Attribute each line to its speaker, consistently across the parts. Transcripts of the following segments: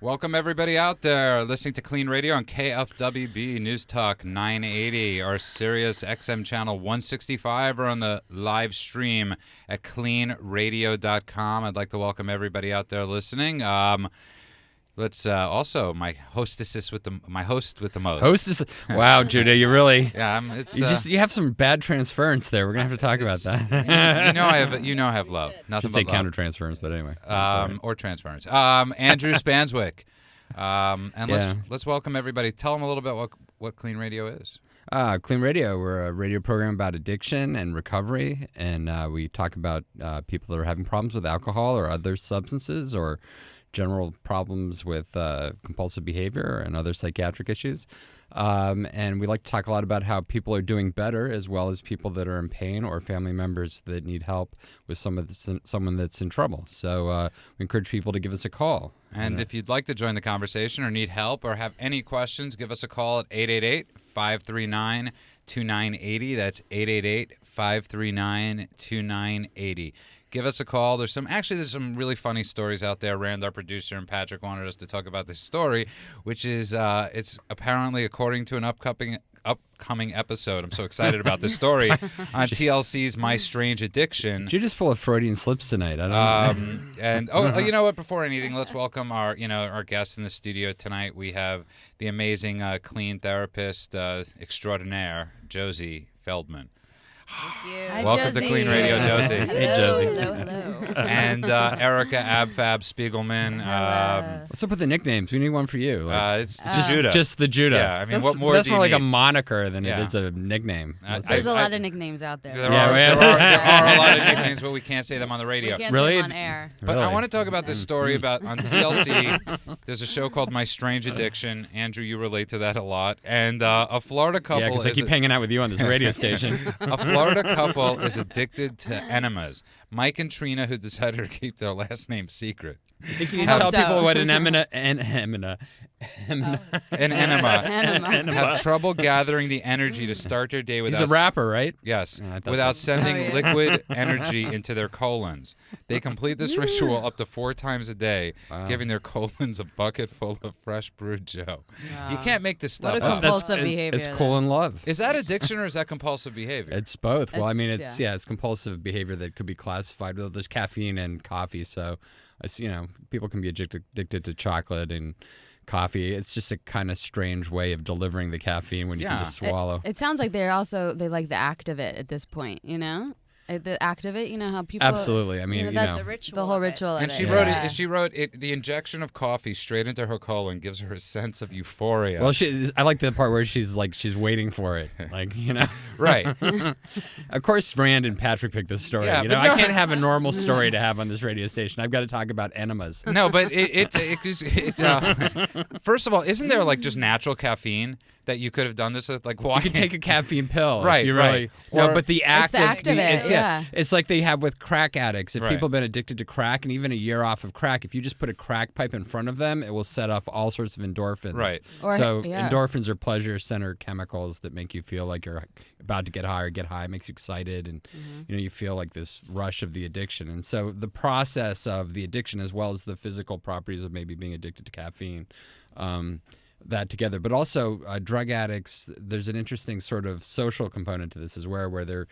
Speaker 1: Welcome, everybody out there listening to KLEAN Radio on KFWB News Talk 980, our Sirius XM channel 165, or on the live stream at KLEANradio.com. I'd like to welcome everybody out there listening. Let's also my host with the most.
Speaker 2: Hostess. Wow, Judah, you really.
Speaker 1: Yeah,
Speaker 2: you have some bad transference there. We're gonna have to talk about that.
Speaker 1: I have love. Nothing
Speaker 2: should say
Speaker 1: but
Speaker 2: counter transference, but anyway.
Speaker 1: Or transference. Andrew Spanswick. Let's welcome everybody. Tell them a little bit what KLEAN Radio is.
Speaker 2: KLEAN Radio, we're a radio program about addiction and recovery, and we talk about people that are having problems with alcohol or other substances or general problems with compulsive behavior and other psychiatric issues. And we like to talk a lot about how people are doing better, as well as people that are in pain or family members that need help with someone that's in trouble. So we encourage people to give us a call.
Speaker 1: And if you'd like to join the conversation or need help or have any questions, give us a call at 888-539-2980. That's 888-539-2980. Give us a call. There's some really funny stories out there. Rand, our producer, and Patrick wanted us to talk about this story, which is it's apparently, according to an upcoming episode. I'm so excited about this story on TLC's My Strange Addiction.
Speaker 2: You're just full of Freudian slips tonight. I don't know.
Speaker 1: And you know what? Before anything, let's welcome our guest in the studio tonight. We have the amazing KLEAN therapist extraordinaire, Josie Feldman.
Speaker 3: Thank you.
Speaker 1: Hi, Welcome
Speaker 3: Josie.
Speaker 1: to KLEAN Radio, Josie.
Speaker 2: Hey, Josie.
Speaker 3: Hello.
Speaker 1: And Erica Abfab Spiegelman.
Speaker 2: What's up with the nicknames? We need one for you.
Speaker 1: It's Judah.
Speaker 2: Just the Judah.
Speaker 1: Yeah, I mean, what more
Speaker 2: that's
Speaker 1: do you
Speaker 2: more like
Speaker 1: need?
Speaker 2: a moniker than it
Speaker 1: Yeah.
Speaker 2: is a nickname.
Speaker 3: There's a lot of nicknames out there.
Speaker 1: There are a lot of nicknames, but we can't say them on the radio.
Speaker 3: We can't
Speaker 2: Really?
Speaker 3: say them on air.
Speaker 1: But
Speaker 2: Really?
Speaker 1: I want to talk about this story about on TLC. There's a show called My Strange Addiction. Andrew, you relate to that a lot. And a Florida couple.
Speaker 2: Yeah, because I keep hanging out with you on this radio station.
Speaker 1: A Florida couple is addicted to enemas. Mike and Trina, who decided to keep their last name secret.
Speaker 2: I think you need
Speaker 3: I
Speaker 2: to
Speaker 3: hope
Speaker 2: tell
Speaker 3: so.
Speaker 2: people what an enema
Speaker 1: An enema have trouble gathering the energy to start their day without.
Speaker 2: He's a rapper, right?
Speaker 1: Yes,
Speaker 2: I thought
Speaker 1: without
Speaker 2: so.
Speaker 1: sending liquid energy into their colons. They complete this ritual up to 4 times a day, giving their colons a bucket full of fresh brewed Joe. You can't make this stuff
Speaker 3: What a
Speaker 1: up.
Speaker 3: compulsive behavior.
Speaker 2: It's colon love.
Speaker 1: Is that addiction or is that compulsive behavior?
Speaker 2: It's both. Well, I mean,
Speaker 3: It's-
Speaker 2: it's compulsive behavior that could be classified. Well, there's caffeine in coffee, so people can be addicted to chocolate and coffee. It's just a kind of strange way of delivering the caffeine when you can just swallow.
Speaker 3: It sounds like they like the act of it at this point, The act of it, how people...
Speaker 2: Absolutely. I mean,
Speaker 3: that's
Speaker 4: the ritual
Speaker 3: the whole
Speaker 4: of it.
Speaker 3: ritual of
Speaker 1: And
Speaker 3: it.
Speaker 1: she wrote it. The injection of coffee straight into her colon gives her a sense of euphoria.
Speaker 2: Well, I like the part where she's waiting for it,
Speaker 1: Right.
Speaker 2: Of course, Rand and Patrick picked this story.
Speaker 1: Yeah, but
Speaker 2: I can't have a normal story to have on this radio station. I've got to talk about enemas.
Speaker 1: No, but first of all, isn't there just natural caffeine that you could have done this with? Why?
Speaker 2: You could take a caffeine pill.
Speaker 1: Right,
Speaker 2: If you
Speaker 1: right.
Speaker 2: really, no, but the act
Speaker 3: the act of it, yeah.
Speaker 2: It's like they have with crack addicts. If
Speaker 1: Right.
Speaker 2: people have been addicted to crack and even a year off of crack, if you just put a crack pipe in front of them, it will set off all sorts of endorphins.
Speaker 1: Right.
Speaker 2: Endorphins are pleasure center chemicals that make you feel like you're about to get high or get high. It makes you excited and you feel like this rush of the addiction. And so the process of the addiction, as well as the physical properties of maybe being addicted to caffeine, that together. But also drug addicts, there's an interesting sort of social component to this as well, where they're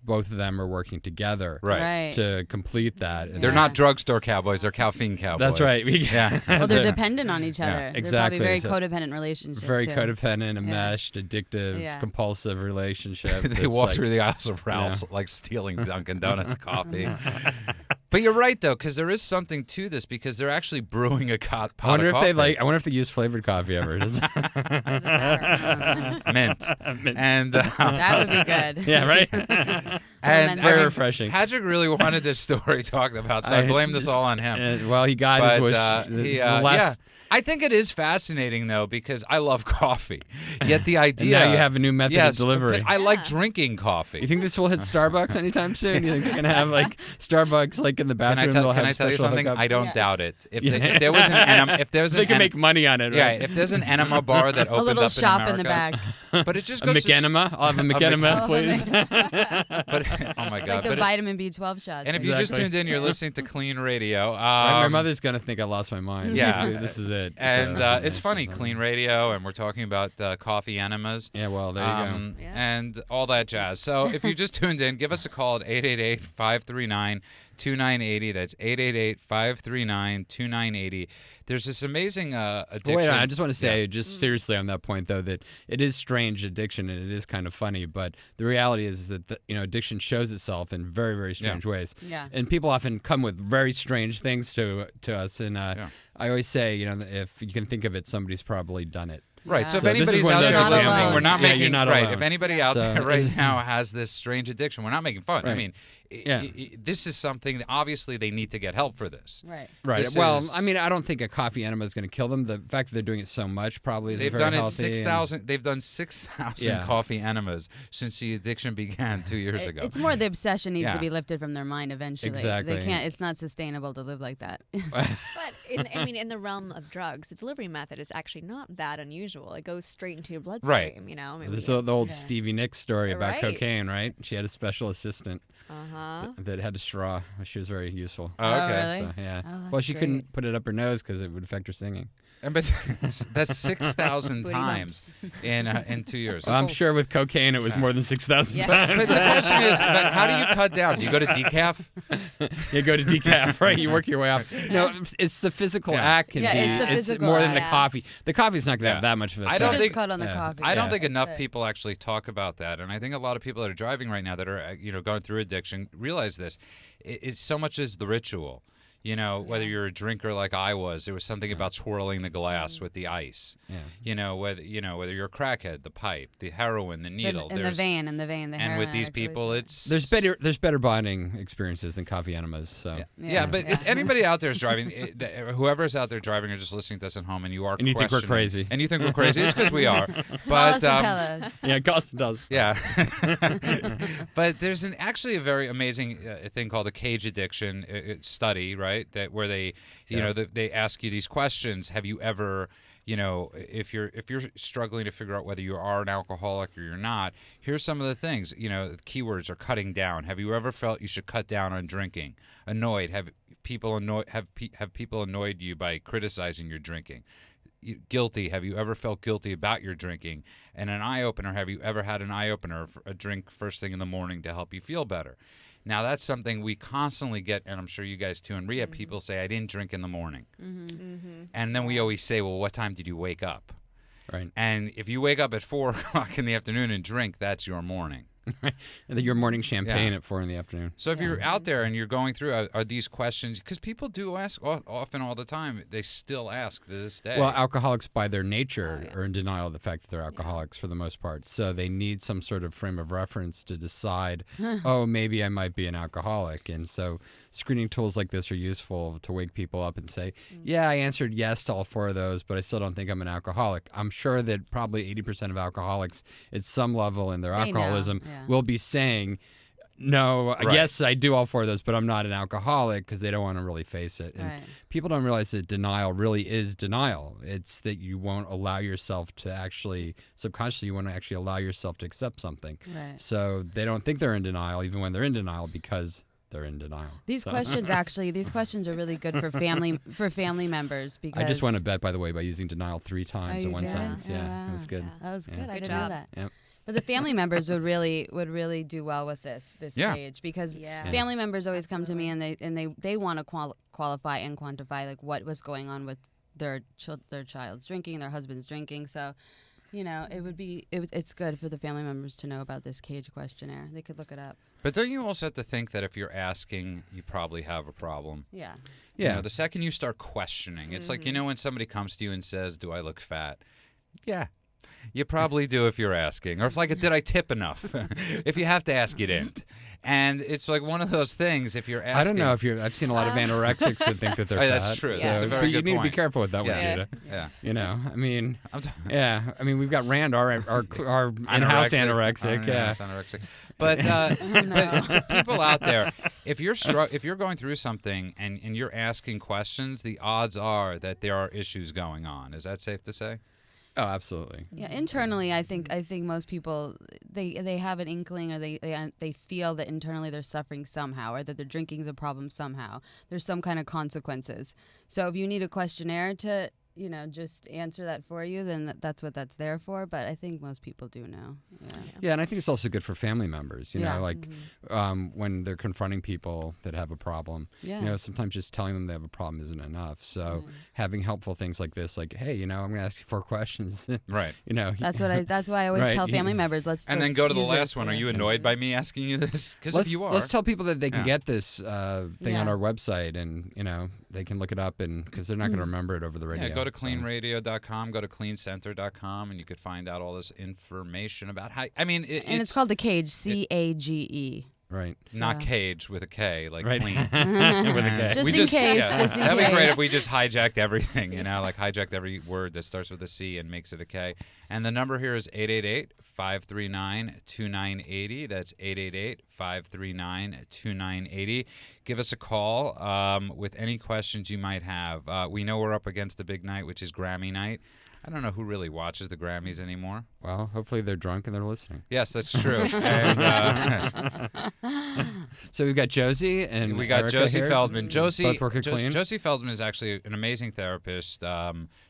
Speaker 2: both of them are working together
Speaker 1: Right.
Speaker 2: to complete that. And
Speaker 1: They're not drugstore cowboys. They're caffeine cowboys.
Speaker 2: That's right.
Speaker 1: Yeah.
Speaker 3: Well, they're dependent on each other.
Speaker 2: Yeah,
Speaker 3: They're
Speaker 2: exactly.
Speaker 3: probably
Speaker 2: So-
Speaker 3: very codependent relationship.
Speaker 2: very
Speaker 3: too.
Speaker 2: codependent, enmeshed, addictive,
Speaker 3: Yeah.
Speaker 2: compulsive relationship.
Speaker 1: They walk through the aisles of Ralph's stealing Dunkin' Donuts coffee. But you're right, though, because there is something to this, because they're actually brewing a pot
Speaker 2: I wonder
Speaker 1: of
Speaker 2: if
Speaker 1: coffee.
Speaker 2: I wonder if they use flavored coffee ever.
Speaker 3: Doesn't matter.
Speaker 1: Mint. And
Speaker 3: That would be good.
Speaker 2: Yeah, right.
Speaker 1: and
Speaker 2: Very refreshing.
Speaker 1: Patrick really wanted this story talked about, so I blame this all on him.
Speaker 2: Well, he got his wish.
Speaker 1: But
Speaker 2: This is the last-
Speaker 1: I think it is fascinating though, because I love coffee. Yet the idea
Speaker 2: now you have a new method of delivery.
Speaker 1: But I like drinking coffee.
Speaker 2: You think this will hit Starbucks anytime soon? You think they're gonna have Starbucks in the bathroom.
Speaker 1: Can
Speaker 2: they'll
Speaker 1: I
Speaker 2: have
Speaker 1: tell you
Speaker 2: special
Speaker 1: something?
Speaker 2: hookup.
Speaker 1: I don't
Speaker 3: Yeah.
Speaker 1: doubt it. If,
Speaker 2: Yeah.
Speaker 1: if there was an enema, if there was
Speaker 2: They
Speaker 1: an
Speaker 2: can make money on it,
Speaker 1: yeah,
Speaker 2: right?
Speaker 1: if there's an enema bar that
Speaker 3: A
Speaker 1: opened
Speaker 3: little
Speaker 1: up
Speaker 3: shop
Speaker 1: in
Speaker 3: in the
Speaker 1: America,
Speaker 3: back.
Speaker 1: but it just
Speaker 2: A
Speaker 1: goes to
Speaker 2: McEnema? I'll have a McEnema, please.
Speaker 1: but oh my
Speaker 3: It's
Speaker 1: god!
Speaker 3: like the
Speaker 1: but
Speaker 3: vitamin B12 shots.
Speaker 1: and if you just
Speaker 2: Exactly.
Speaker 1: tuned in, you're listening to Clean Radio.
Speaker 2: My mother's going to think I lost my mind.
Speaker 1: Yeah.
Speaker 2: This is it.
Speaker 1: And
Speaker 2: So,
Speaker 1: it's funny,
Speaker 2: just-
Speaker 1: Clean Radio, and we're talking about coffee enemas.
Speaker 2: Yeah, well, there you go.
Speaker 4: Yeah.
Speaker 1: And all that jazz. So if you just tuned in, give us a call at 888-539-2980. That's 888-539-2980. There's this amazing addiction.
Speaker 2: Wait, I just want to say, just seriously on that point, though, that it is strange addiction and it is kind of funny. But the reality is that addiction shows itself in very, very strange ways.
Speaker 3: Yeah.
Speaker 2: And people often come with very strange things to us. And I always say, if you can think of it, somebody's probably done it.
Speaker 1: Right. So if
Speaker 2: So this is
Speaker 1: anybody's
Speaker 2: one
Speaker 1: out
Speaker 2: of
Speaker 1: there
Speaker 2: those
Speaker 1: listening,
Speaker 3: examples.
Speaker 1: we're not
Speaker 2: Yeah,
Speaker 1: making
Speaker 2: you're not
Speaker 1: right.
Speaker 2: alone.
Speaker 1: If anybody out
Speaker 2: So-
Speaker 1: there right now has this strange addiction, we're not making fun. I
Speaker 2: Right.
Speaker 1: mean,
Speaker 2: Yeah.
Speaker 1: this is something that obviously they need to get help for this.
Speaker 3: Right.
Speaker 2: Right.
Speaker 1: This
Speaker 2: Well,
Speaker 1: is-
Speaker 2: I mean, I don't think a coffee enema is going to kill them. The fact that they're doing it so much probably isn't
Speaker 1: They've
Speaker 2: very
Speaker 1: done it
Speaker 2: healthy.
Speaker 1: 6,000. They've done 6,000
Speaker 2: Yeah.
Speaker 1: coffee enemas since the addiction began 2 years ago.
Speaker 3: It's more the obsession needs
Speaker 1: Yeah.
Speaker 3: to be lifted from their mind eventually.
Speaker 2: Exactly.
Speaker 3: They can't. It's not sustainable to live like that.
Speaker 4: But in the realm of drugs, the delivery method is actually not that unusual. It goes straight into your bloodstream.
Speaker 1: Right.
Speaker 4: Maybe.
Speaker 2: This is the old
Speaker 3: Yeah.
Speaker 2: Stevie Nicks story about
Speaker 4: Right.
Speaker 2: cocaine, right? She had a special assistant
Speaker 4: Uh-huh.
Speaker 2: that had a straw. She was very useful.
Speaker 1: Oh, okay.
Speaker 3: really?
Speaker 2: So, yeah.
Speaker 3: Oh, that's
Speaker 2: well, she
Speaker 3: great.
Speaker 2: couldn't put it up her nose because it would affect her singing.
Speaker 1: And but that's 6,000
Speaker 3: Booty
Speaker 1: times in 2 years.
Speaker 2: Well, I'm
Speaker 1: That's
Speaker 2: sure with cocaine it was more than 6,000
Speaker 4: Yeah.
Speaker 1: But
Speaker 2: times.
Speaker 1: the question is, but how do you cut down? Do you go to decaf?
Speaker 2: You go to decaf, right? You work your way up. No, it's the physical
Speaker 1: Yeah.
Speaker 2: act. Can
Speaker 3: Yeah,
Speaker 2: be,
Speaker 3: it's the physical
Speaker 2: more than
Speaker 3: act.
Speaker 2: the
Speaker 4: Yeah.
Speaker 2: coffee. The coffee's not going to
Speaker 1: Yeah.
Speaker 2: have that much of a
Speaker 1: I
Speaker 2: effect.
Speaker 1: don't
Speaker 3: Just
Speaker 1: think-
Speaker 3: cut on the
Speaker 2: yeah.
Speaker 3: coffee.
Speaker 1: I don't
Speaker 2: Yeah.
Speaker 1: think enough
Speaker 3: That's it.
Speaker 1: people actually talk about that, and I think a lot of people that are driving right now that are going through addiction realize this. It's so much as the ritual. Whether you're a drinker like I was, there was something about twirling the glass with the ice.
Speaker 2: Yeah.
Speaker 1: Whether you're a crackhead, the pipe, the heroin, the needle.
Speaker 3: In the
Speaker 1: there's-
Speaker 3: vein, the
Speaker 1: and
Speaker 3: heroin
Speaker 1: with these
Speaker 3: addicts always
Speaker 1: people,
Speaker 3: say.
Speaker 1: it's
Speaker 2: There's better bonding experiences than coffee enemas. So.
Speaker 1: Yeah, but if anybody out there is driving, whoever's out there driving or just listening to us at home, and you are
Speaker 2: And you think we're
Speaker 1: questioning-
Speaker 2: crazy.
Speaker 1: and you think we're crazy, it's because we are.
Speaker 3: Call
Speaker 1: But
Speaker 3: us and tell us.
Speaker 2: Yeah, Gossip does.
Speaker 1: yeah, but there's actually a very amazing thing called the cage addiction study, right? Where they, they ask you these questions. Have you ever, if you're struggling to figure out whether you are an alcoholic or you're not, here's some of the things. The keywords are cutting down. Have you ever felt you should cut down on drinking? Annoyed? Have people annoyed you by criticizing your drinking? Guilty. Have you ever felt guilty about your drinking? And an eye opener. Have you ever had an eye opener, a drink first thing in the morning to help you feel better? Now that's something we constantly get, and I'm sure you guys too in rehab. People say, "I didn't drink in the morning," and then we always say, "Well, what time did you wake up?"
Speaker 2: Right.
Speaker 1: And if you wake up at 4 o'clock in the afternoon and drink, that's your morning.
Speaker 2: And then your morning champagne
Speaker 1: Yeah.
Speaker 2: at 4 p.m.
Speaker 1: So if you're out there and you're going through, are these questions, because people do ask often all the time, they still ask to this day.
Speaker 2: Well, alcoholics by their nature are in denial of the fact that they're alcoholics for the most part. So they need some sort of frame of reference to decide, oh, maybe I might be an alcoholic. And so screening tools like this are useful to wake people up and say, yeah, I answered yes to all 4 of those, but I still don't think I'm an alcoholic. I'm sure that probably 80% of alcoholics at some level in their
Speaker 3: They know,
Speaker 2: alcoholism
Speaker 3: yeah.
Speaker 2: will be saying, no,
Speaker 1: Right.
Speaker 2: yes, I do all 4 of those, but I'm not an alcoholic because they don't want to really face it. And
Speaker 3: Right.
Speaker 2: people don't realize that denial really is denial. It's that you won't allow yourself to actually, subconsciously, you want to actually allow yourself to accept something.
Speaker 3: Right.
Speaker 2: So they don't think they're in denial, even when they're in denial, because they're in denial.
Speaker 3: These
Speaker 2: So-
Speaker 3: questions are really good for family members because
Speaker 2: I just won a bet, by the way, by using denial 3 times
Speaker 3: Oh,
Speaker 2: in
Speaker 3: you
Speaker 2: one
Speaker 3: did?
Speaker 2: sentence.
Speaker 3: Oh,
Speaker 2: Yeah, it was
Speaker 3: wow.
Speaker 2: good.
Speaker 3: That was good.
Speaker 2: Yeah.
Speaker 3: I
Speaker 4: Good
Speaker 3: didn't
Speaker 4: job.
Speaker 3: know that.
Speaker 2: Yep.
Speaker 3: But the family members would really do well with this
Speaker 1: Yeah.
Speaker 3: stage because
Speaker 4: Yeah.
Speaker 3: family members always come to me and they want to qualify and quantify like what was going on with their child's drinking, their husband's drinking. So, it's good for the family members to know about this cage questionnaire. They could look it up.
Speaker 1: but don't you also have to think that if you're asking, you probably have a problem?
Speaker 3: Yeah.
Speaker 2: Yeah.
Speaker 1: The second you start questioning, it's like, when somebody comes to you and says, "Do I look fat?" Yeah. You probably do if you're asking. Or if did I tip enough? If you have to ask, you didn't. And it's like one of those things. If you're asking,
Speaker 2: I don't know if I've seen a lot of anorexics that think that they're fat.
Speaker 1: that's true.
Speaker 4: Yeah.
Speaker 1: That's a very
Speaker 2: but you
Speaker 1: good
Speaker 2: need
Speaker 1: point.
Speaker 2: to be careful with that one,
Speaker 1: Yeah.
Speaker 2: Judah.
Speaker 1: Yeah.
Speaker 2: You know, I mean,
Speaker 1: I'm
Speaker 2: yeah. I mean, we've got Rand, our in-house anorexic. Yeah.
Speaker 1: Anorexic. But but to people out there, if you're going through something and you're asking questions, the odds are that there are issues going on. Is that safe to say?
Speaker 2: Oh, absolutely.
Speaker 3: Yeah, internally, I think most people they have an inkling, or they feel that internally they're suffering somehow, or that their drinking is a problem somehow. There's some kind of consequences. So if you need a questionnaire to just answer that for you, then that's what that's there for. But I think most people do know.
Speaker 2: Yeah, and I think it's also good for family members. You
Speaker 3: Yeah.
Speaker 2: know, like when they're confronting people that have a problem.
Speaker 3: Yeah.
Speaker 2: You know, sometimes just telling them they have a problem isn't enough. So having helpful things like this, like, hey, I'm going to ask you 4 questions.
Speaker 1: Right.
Speaker 3: That's why I always
Speaker 2: Right.
Speaker 3: tell family members, let's
Speaker 1: And then go to the
Speaker 3: use
Speaker 1: last
Speaker 3: this,
Speaker 1: one. Are
Speaker 3: yeah.
Speaker 1: you annoyed by me asking you this? Because if you are,
Speaker 2: let's tell people that they can
Speaker 1: Yeah.
Speaker 2: get this thing on our website, and they can look it up, and because they're not going to remember it over the radio.
Speaker 1: Yeah, go to KLEANradio.com, go to KLEANcenter.com, and you could find out all this information about how. I mean,
Speaker 3: And it's called the Cage, CAGE.
Speaker 2: Right.
Speaker 1: not cage with a K, like
Speaker 2: Right.
Speaker 1: clean.
Speaker 2: With a K.
Speaker 3: Just in case, just in
Speaker 1: That'd be
Speaker 3: case.
Speaker 1: great if we just hijacked everything, like hijacked every word that starts with a C and makes it a K. And the number here is 888-539-2980. That's 888-539-2980. Give us a call with any questions you might have. We know we're up against the big night, which is Grammy night. I don't know who really watches the Grammys anymore.
Speaker 2: Well, hopefully they're drunk and they're listening.
Speaker 1: Yes, that's true. And,
Speaker 2: So we've got Josie and
Speaker 1: we got
Speaker 2: Erica
Speaker 1: Josie
Speaker 2: here.
Speaker 1: Feldman. Josie
Speaker 2: Both work at KLEAN.
Speaker 1: Josie Feldman is actually an amazing therapist.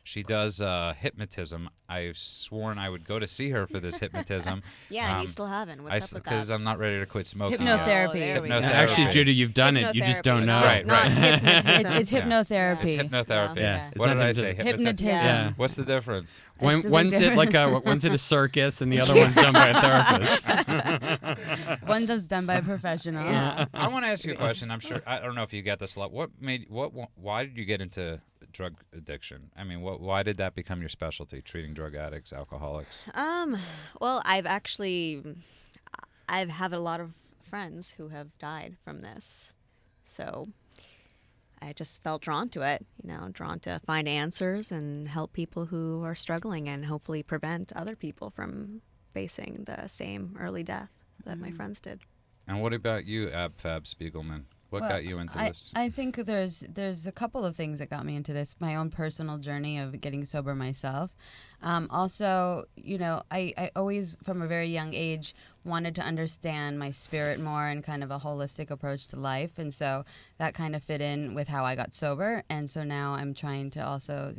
Speaker 1: She does hypnotism. I've sworn I would go to see her for this hypnotism.
Speaker 4: Yeah, and you still haven't. What's up with
Speaker 1: Because
Speaker 4: that?
Speaker 1: I'm not ready to quit smoking.
Speaker 3: Hypnotherapy.
Speaker 4: Oh, there we go.
Speaker 1: Hypnotherapy.
Speaker 2: Actually, Judah, you've done it. You just don't know.
Speaker 1: Right,
Speaker 4: Not
Speaker 1: right.
Speaker 4: hypnotism.
Speaker 3: It's hypnotherapy.
Speaker 1: It's hypnotherapy.
Speaker 2: Yeah. It's
Speaker 1: What
Speaker 2: not
Speaker 1: did I say?
Speaker 2: hypnotism.
Speaker 3: Hypnotism.
Speaker 2: Yeah.
Speaker 1: What's the difference?
Speaker 3: It's a big
Speaker 2: One's at one's at a circus and the other one's done by a therapist.
Speaker 3: One that's done by a professional.
Speaker 4: Yeah.
Speaker 1: I want to ask you a question. I'm sure I don't know if you get this a lot. Why did you get into drug addiction? I mean, why did that become your specialty, treating drug addicts, alcoholics?
Speaker 4: Well, I've had a lot of friends who have died from this, so I just felt drawn to it. Drawn to find answers and help people who are struggling, and hopefully prevent other people from facing the same early death that my friends did.
Speaker 1: And what about you, Fab Spiegelman? What got you into this?
Speaker 3: I think there's a couple of things that got me into this. My own personal journey of getting sober myself. Also, I always, from a very young age, wanted to understand my spirit more and kind of a holistic approach to life. And so that kind of fit in with how I got sober. And so now I'm trying to also,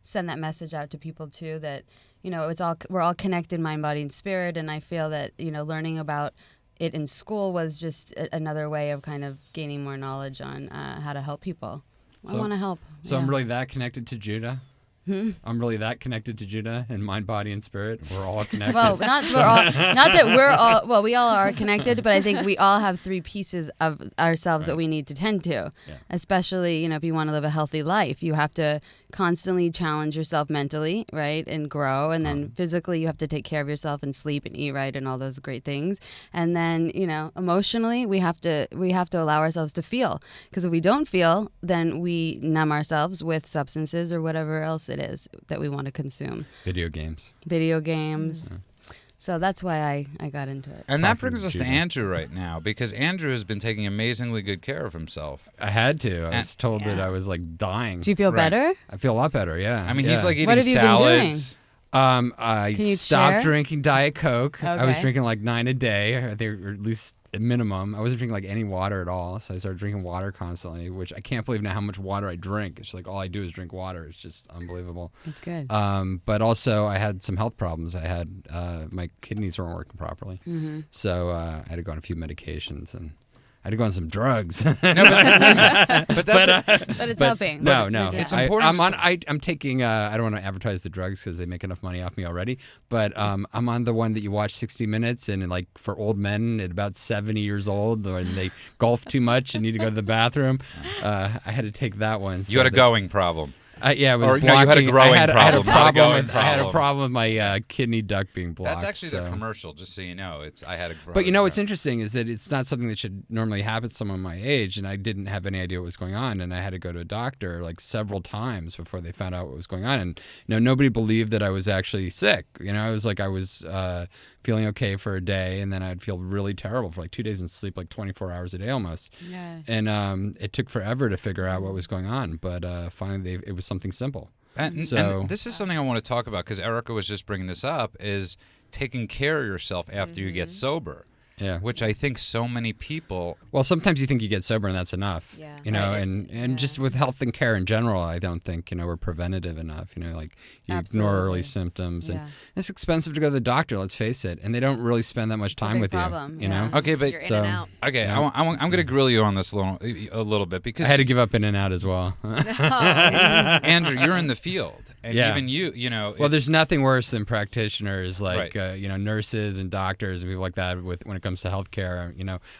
Speaker 3: send that message out to people too, that, we're all connected, mind, body, and spirit. And I feel that, learning about it in school was just another way of kind of gaining more knowledge on how to help people. I want to help.
Speaker 2: So I'm really that connected to Judah. I'm really that connected to Judah in mind, body, and spirit. We're all connected.
Speaker 3: Well, not that we're all. Well, we all are connected, but I think we all have 3 pieces of ourselves that we need to tend to.
Speaker 2: Yeah.
Speaker 3: Especially, if you want to live a healthy life, you have to constantly challenge yourself mentally, right, and grow, and then physically you have to take care of yourself and sleep and eat right and all those great things. And then, emotionally, we have to allow ourselves to feel, because if we don't feel, then we numb ourselves with substances or whatever else it is that we want to consume.
Speaker 2: Video games.
Speaker 3: So that's why I got into it.
Speaker 1: And that
Speaker 2: Talking
Speaker 1: brings
Speaker 2: to
Speaker 1: us to
Speaker 2: Judah.
Speaker 1: Andrew right now, because Andrew has been taking amazingly good care of himself.
Speaker 2: I had to. I was told that I was like dying.
Speaker 3: Do you feel
Speaker 1: Right.
Speaker 3: better?
Speaker 2: I feel a lot better. Yeah.
Speaker 1: I mean,
Speaker 2: yeah.
Speaker 1: he's like eating
Speaker 3: What have you been
Speaker 1: salads.
Speaker 2: I
Speaker 3: Can you
Speaker 2: stopped
Speaker 3: share?
Speaker 2: drinking Diet Coke. I was
Speaker 3: Okay.
Speaker 2: drinking like 9 a day, I think, or at least at minimum. I wasn't drinking like any water at all, so I started drinking water constantly, which I can't believe now how much water I drink. It's like all I do is drink water. It's just unbelievable.
Speaker 3: That's good.
Speaker 2: But also I had some health problems. I had my kidneys weren't working properly, so I had to go on a few medications and I had to go on some drugs.
Speaker 1: But that's
Speaker 3: But it's helping.
Speaker 2: No.
Speaker 1: It's
Speaker 2: I-
Speaker 1: important
Speaker 2: I'm on. I'm taking. I don't want to advertise the drugs because they make enough money off me already. But I'm on the one that you watch 60 Minutes and like for old men at about 70 years old when they golf too much and need to go to the bathroom. I had to take that one.
Speaker 1: you had a going problem.
Speaker 2: Yeah, it was
Speaker 1: Or,
Speaker 2: blocking.
Speaker 1: no, you had a growing
Speaker 2: I had a
Speaker 1: problem, not a
Speaker 2: problem
Speaker 1: going
Speaker 2: with, I had a
Speaker 1: problem.
Speaker 2: problem with my kidney duct being blocked.
Speaker 1: That's actually
Speaker 2: so.
Speaker 1: the commercial, just so you know. I had a growing
Speaker 2: But you know what's interesting is that it's not something that should normally happen to someone my age, and I didn't have any idea what was going on, and I had to go to a doctor like several times before they found out what was going on, and nobody believed that I was actually sick. I was like I was feeling okay for a day, and then I'd feel really terrible for like 2 days and sleep like 24 hours a day almost.
Speaker 3: Yeah.
Speaker 2: And it took forever to figure out what was going on, but finally it was something simple.
Speaker 1: And this is something I want to talk about because Erica was just bringing this up, is taking care of yourself after you get sober.
Speaker 2: Yeah.
Speaker 1: Which I think so many people...
Speaker 2: Well, sometimes you think you get sober and that's enough.
Speaker 4: Yeah.
Speaker 3: Right.
Speaker 2: And just with health and care in general, I don't think, we're preventative enough. Like you ignore
Speaker 3: Absolutely.
Speaker 2: early symptoms. And
Speaker 3: Yeah.
Speaker 2: it's expensive to go to the doctor, let's face it. And they don't really spend that much time
Speaker 3: big
Speaker 2: with
Speaker 3: problem,
Speaker 2: you, you know?
Speaker 3: yeah.
Speaker 1: Okay, but...
Speaker 4: You're in
Speaker 2: So-
Speaker 4: and out.
Speaker 1: Okay,
Speaker 2: Yeah.
Speaker 1: I'm going to grill you on this a little bit because...
Speaker 2: I had to give up In and Out as well.
Speaker 1: Andrew, you're in the field. And
Speaker 2: Yeah.
Speaker 1: even you,
Speaker 2: Well,
Speaker 1: it's-
Speaker 2: there's nothing worse than practitioners like
Speaker 1: Right.
Speaker 2: nurses and doctors and people like that when it comes to healthcare.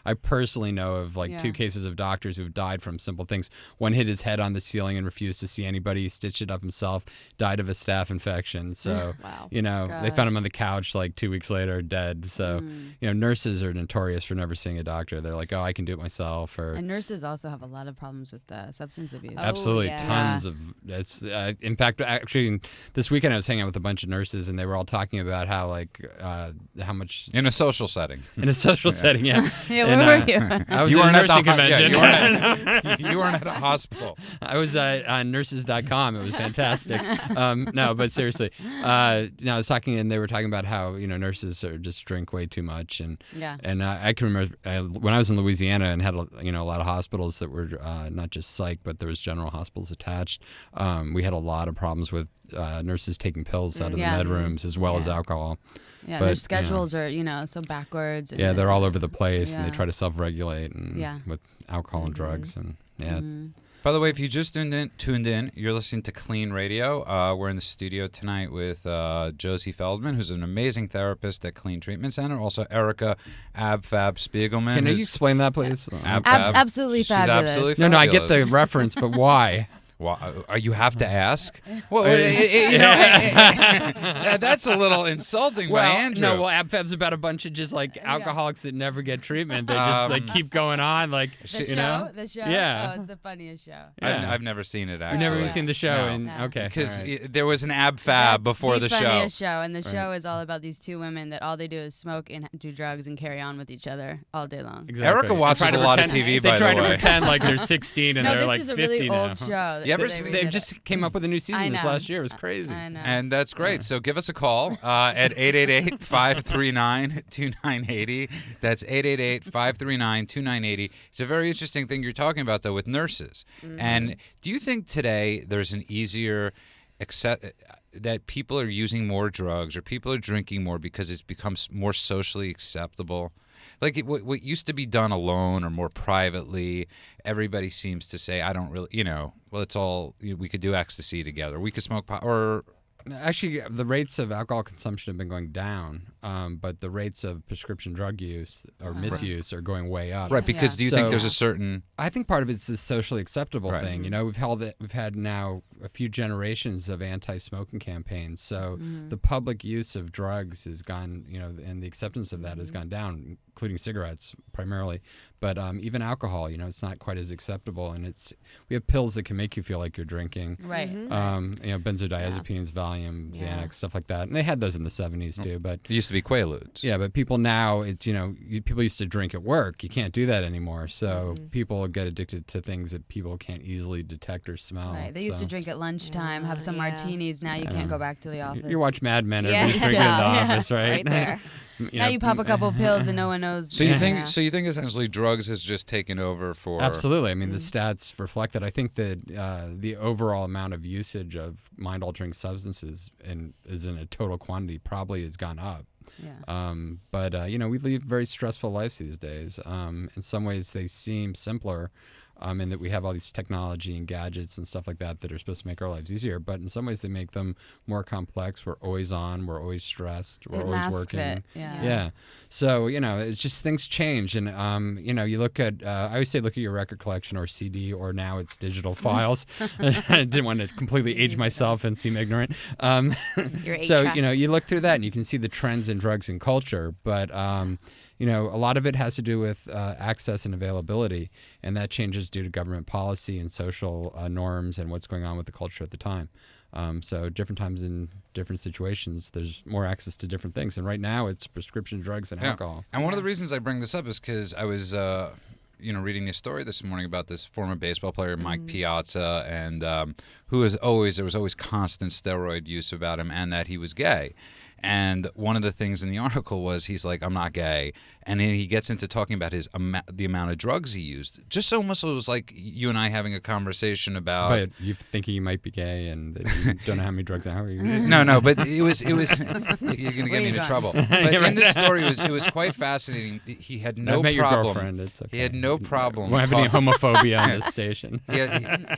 Speaker 2: I personally know of like
Speaker 3: Yeah.
Speaker 2: 2 cases of doctors who've died from simple things. One hit his head on the ceiling and refused to see anybody. He stitched it up himself. Died of a staph infection. So
Speaker 4: Wow.
Speaker 2: they found him
Speaker 3: Gosh.
Speaker 2: on the couch like 2 weeks later, dead. So nurses are notorious for never seeing a doctor. They're like, oh, I can do it myself. Or
Speaker 3: And nurses also have a lot of problems with substance abuse.
Speaker 4: Oh,
Speaker 2: absolutely
Speaker 4: yeah.
Speaker 2: tons of it's in fact actually this weekend I was hanging out with a bunch of nurses and they were all talking about how how much
Speaker 1: in a social setting.
Speaker 2: in a social setting
Speaker 3: Yeah,
Speaker 2: And,
Speaker 3: where were you?
Speaker 2: I was
Speaker 1: You
Speaker 2: at a
Speaker 1: weren't at the
Speaker 2: nursing
Speaker 1: ho- yeah,
Speaker 2: convention.
Speaker 1: you weren't at a hospital.
Speaker 2: I was on nurses.com. It was fantastic. No, but seriously, I was talking and they were talking about how nurses just drink way too much and
Speaker 3: Yeah.
Speaker 2: and I can remember when I was in Louisiana and had a lot of hospitals that were not just psych but there was general hospitals attached. We had a lot of problems with nurses taking pills out of
Speaker 3: Yeah.
Speaker 2: the med rooms as well as
Speaker 3: Yeah.
Speaker 2: alcohol.
Speaker 3: Yeah,
Speaker 2: But,
Speaker 3: their schedules are, so backwards. And
Speaker 2: Yeah, they're all over the place and they
Speaker 3: Yeah.
Speaker 2: try to self-regulate and
Speaker 3: Yeah.
Speaker 2: with alcohol and drugs and yeah.
Speaker 1: By the way, if you just tuned in, you're listening to KLEAN Radio. We're in the studio tonight with Josie Feldman, who's an amazing therapist at KLEAN Treatment Center. Also, Erica Abfab Spiegelman.
Speaker 2: Can you
Speaker 1: who's
Speaker 2: explain that, please?
Speaker 3: Absolutely
Speaker 1: She's
Speaker 3: fabulous.
Speaker 1: absolutely
Speaker 2: No, I get the
Speaker 1: fabulous.
Speaker 2: reference, but why?
Speaker 1: Well, you have to ask. Well,
Speaker 2: Yeah.
Speaker 1: that's a little insulting by Andrew.
Speaker 2: No, AbFab's about a bunch of just like alcoholics that never get treatment. They just like keep going on, like
Speaker 3: The
Speaker 2: you know.
Speaker 3: show? The show?
Speaker 2: Yeah.
Speaker 3: Oh, it's the funniest show.
Speaker 2: Yeah.
Speaker 1: I've never seen it,
Speaker 2: You've
Speaker 1: actually.
Speaker 2: never even seen the show,
Speaker 1: No.
Speaker 2: and
Speaker 3: No.
Speaker 2: okay,
Speaker 1: Because
Speaker 2: all right.
Speaker 1: there was an Abfab before the show.
Speaker 3: funniest show, and the
Speaker 2: Right.
Speaker 3: show is all about these 2 women that all they do is smoke and do drugs and carry on with each other all day long.
Speaker 2: Exactly.
Speaker 1: Erica
Speaker 2: They
Speaker 1: watches
Speaker 2: try to
Speaker 1: a lot of
Speaker 2: pretend-
Speaker 1: TV,
Speaker 2: They
Speaker 1: by the
Speaker 2: try to
Speaker 1: way.
Speaker 2: pretend like they're 16 and
Speaker 3: No,
Speaker 2: they're
Speaker 3: this
Speaker 2: like
Speaker 3: is a
Speaker 2: 50
Speaker 3: really
Speaker 2: now.
Speaker 3: old show. that
Speaker 1: You ever
Speaker 3: they
Speaker 1: seen-
Speaker 2: They
Speaker 3: redid.
Speaker 2: just came up with a new
Speaker 3: I
Speaker 2: season this
Speaker 3: know.
Speaker 2: last year. It was crazy.
Speaker 3: I know.
Speaker 1: And that's great. So give us a call at 888-539-2980. That's 888-539-2980. It's a very interesting thing you're talking about, though, with nurses. And do you think today there's an easier that people are using more drugs or people are drinking more because it's become more socially acceptable? Like what used to be done alone or more privately, everybody seems to say, I don't really, well, it's all, we could do ecstasy together. We could smoke pot, or...
Speaker 2: Actually, the rates of alcohol consumption have been going down, but the rates of prescription drug use or misuse are going way up.
Speaker 1: Right, because
Speaker 3: Yeah.
Speaker 1: do you think
Speaker 2: So-
Speaker 1: there's a certain...
Speaker 2: I think part of it's this socially acceptable
Speaker 1: Right.
Speaker 2: thing. We've had now a few generations of anti-smoking campaigns, so the public use of drugs has gone, and the acceptance of that has gone down, including cigarettes primarily. But even alcohol, it's not quite as acceptable, and we have pills that can make you feel like you're drinking.
Speaker 3: Right.
Speaker 2: Benzodiazepines, Valium, Xanax, stuff like that. And they had those in the 70s too, but
Speaker 1: It used to be Quaaludes.
Speaker 2: yeah, but people now, people used to drink at work. You can't do that anymore. So people get addicted to things that people can't easily detect or smell.
Speaker 3: Right. They used to
Speaker 2: So-
Speaker 3: drink at lunchtime, have some
Speaker 4: Yeah.
Speaker 3: martinis. Now you can't go back to the office.
Speaker 2: You watch Mad Men,
Speaker 4: Yeah.
Speaker 2: everybody's drinking
Speaker 3: Yeah.
Speaker 2: in the
Speaker 3: Yeah.
Speaker 2: office, right?
Speaker 4: Right there.
Speaker 3: Now you pop a couple pills and no one knows.
Speaker 1: So you
Speaker 3: Yeah.
Speaker 1: think essentially drugs has just taken over for...
Speaker 2: Absolutely. I mean, the stats reflect that. I think that the overall amount of usage of mind-altering substances is in a total quantity probably has gone up.
Speaker 3: Yeah.
Speaker 2: But we lead very stressful lives these days. In some ways, they seem simpler. and that we have all these technology and gadgets and stuff like that that are supposed to make our lives easier. But in some ways, they make them more complex. We're always on. We're always stressed. We're always
Speaker 3: masks
Speaker 2: working.
Speaker 3: it, yeah.
Speaker 2: Yeah. So, it's just things change. And, you look at, I always say look at your record collection or CD, or now it's digital files. I didn't want to completely age myself and seem ignorant.
Speaker 4: Your
Speaker 2: So,
Speaker 4: 8-track.
Speaker 2: you look through that and you can see the trends in drugs and culture. But, a lot of it has to do with access and availability, and that changes due to government policy and social norms and what's going on with the culture at the time. So different times in different situations, there's more access to different things. And right now it's prescription drugs and alcohol.
Speaker 1: And one of the reasons I bring this up is because I was reading this story this morning about this former baseball player, Mike Piazza, and there was always constant steroid use about him, and that he was gay. And one of the things in the article was he's like, I'm not gay. And then he gets into talking about the amount of drugs he used. Just almost it was like you and I having a conversation about...
Speaker 2: But you thinking you might be gay and that you don't know how many drugs now.
Speaker 1: No, but it was you're going to get me into trouble. But in this story, it was quite fascinating. He had no
Speaker 2: I met your
Speaker 1: problem.
Speaker 2: girlfriend. It's okay.
Speaker 1: He had no problem.
Speaker 2: Won't have any homophobia on this station.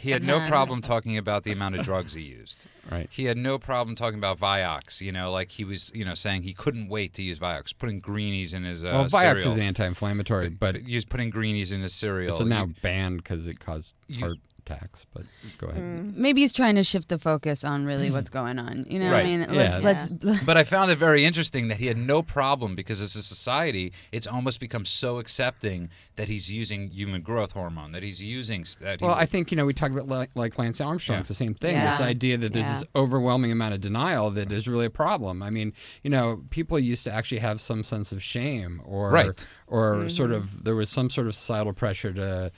Speaker 1: He had no problem talking about the amount of drugs he used.
Speaker 2: Right.
Speaker 1: He had no problem talking about Vioxx, like he was, saying he couldn't wait to use Vioxx, putting greenies in his
Speaker 2: Vioxx
Speaker 1: cereal.
Speaker 2: is an anti-inflammatory, but
Speaker 1: he was putting greenies in his cereal.
Speaker 2: it's now banned because it caused heart attacks. But go ahead.
Speaker 3: Maybe he's trying to shift the focus on really what's going on. You know,
Speaker 1: Right.
Speaker 3: I mean,
Speaker 2: Yeah.
Speaker 3: let's
Speaker 1: But I found it very interesting that he had no problem, because as a society, it's almost become so accepting that he's using human growth hormone, that he's using...
Speaker 2: Well, I think, we talked about like Lance Armstrong.
Speaker 1: Yeah.
Speaker 2: It's the same thing.
Speaker 4: Yeah.
Speaker 2: This idea that there's this overwhelming amount of denial that is really a problem. I mean, people used to actually have some sense of shame or
Speaker 1: Right.
Speaker 2: or sort of there was some sort of societal pressure to,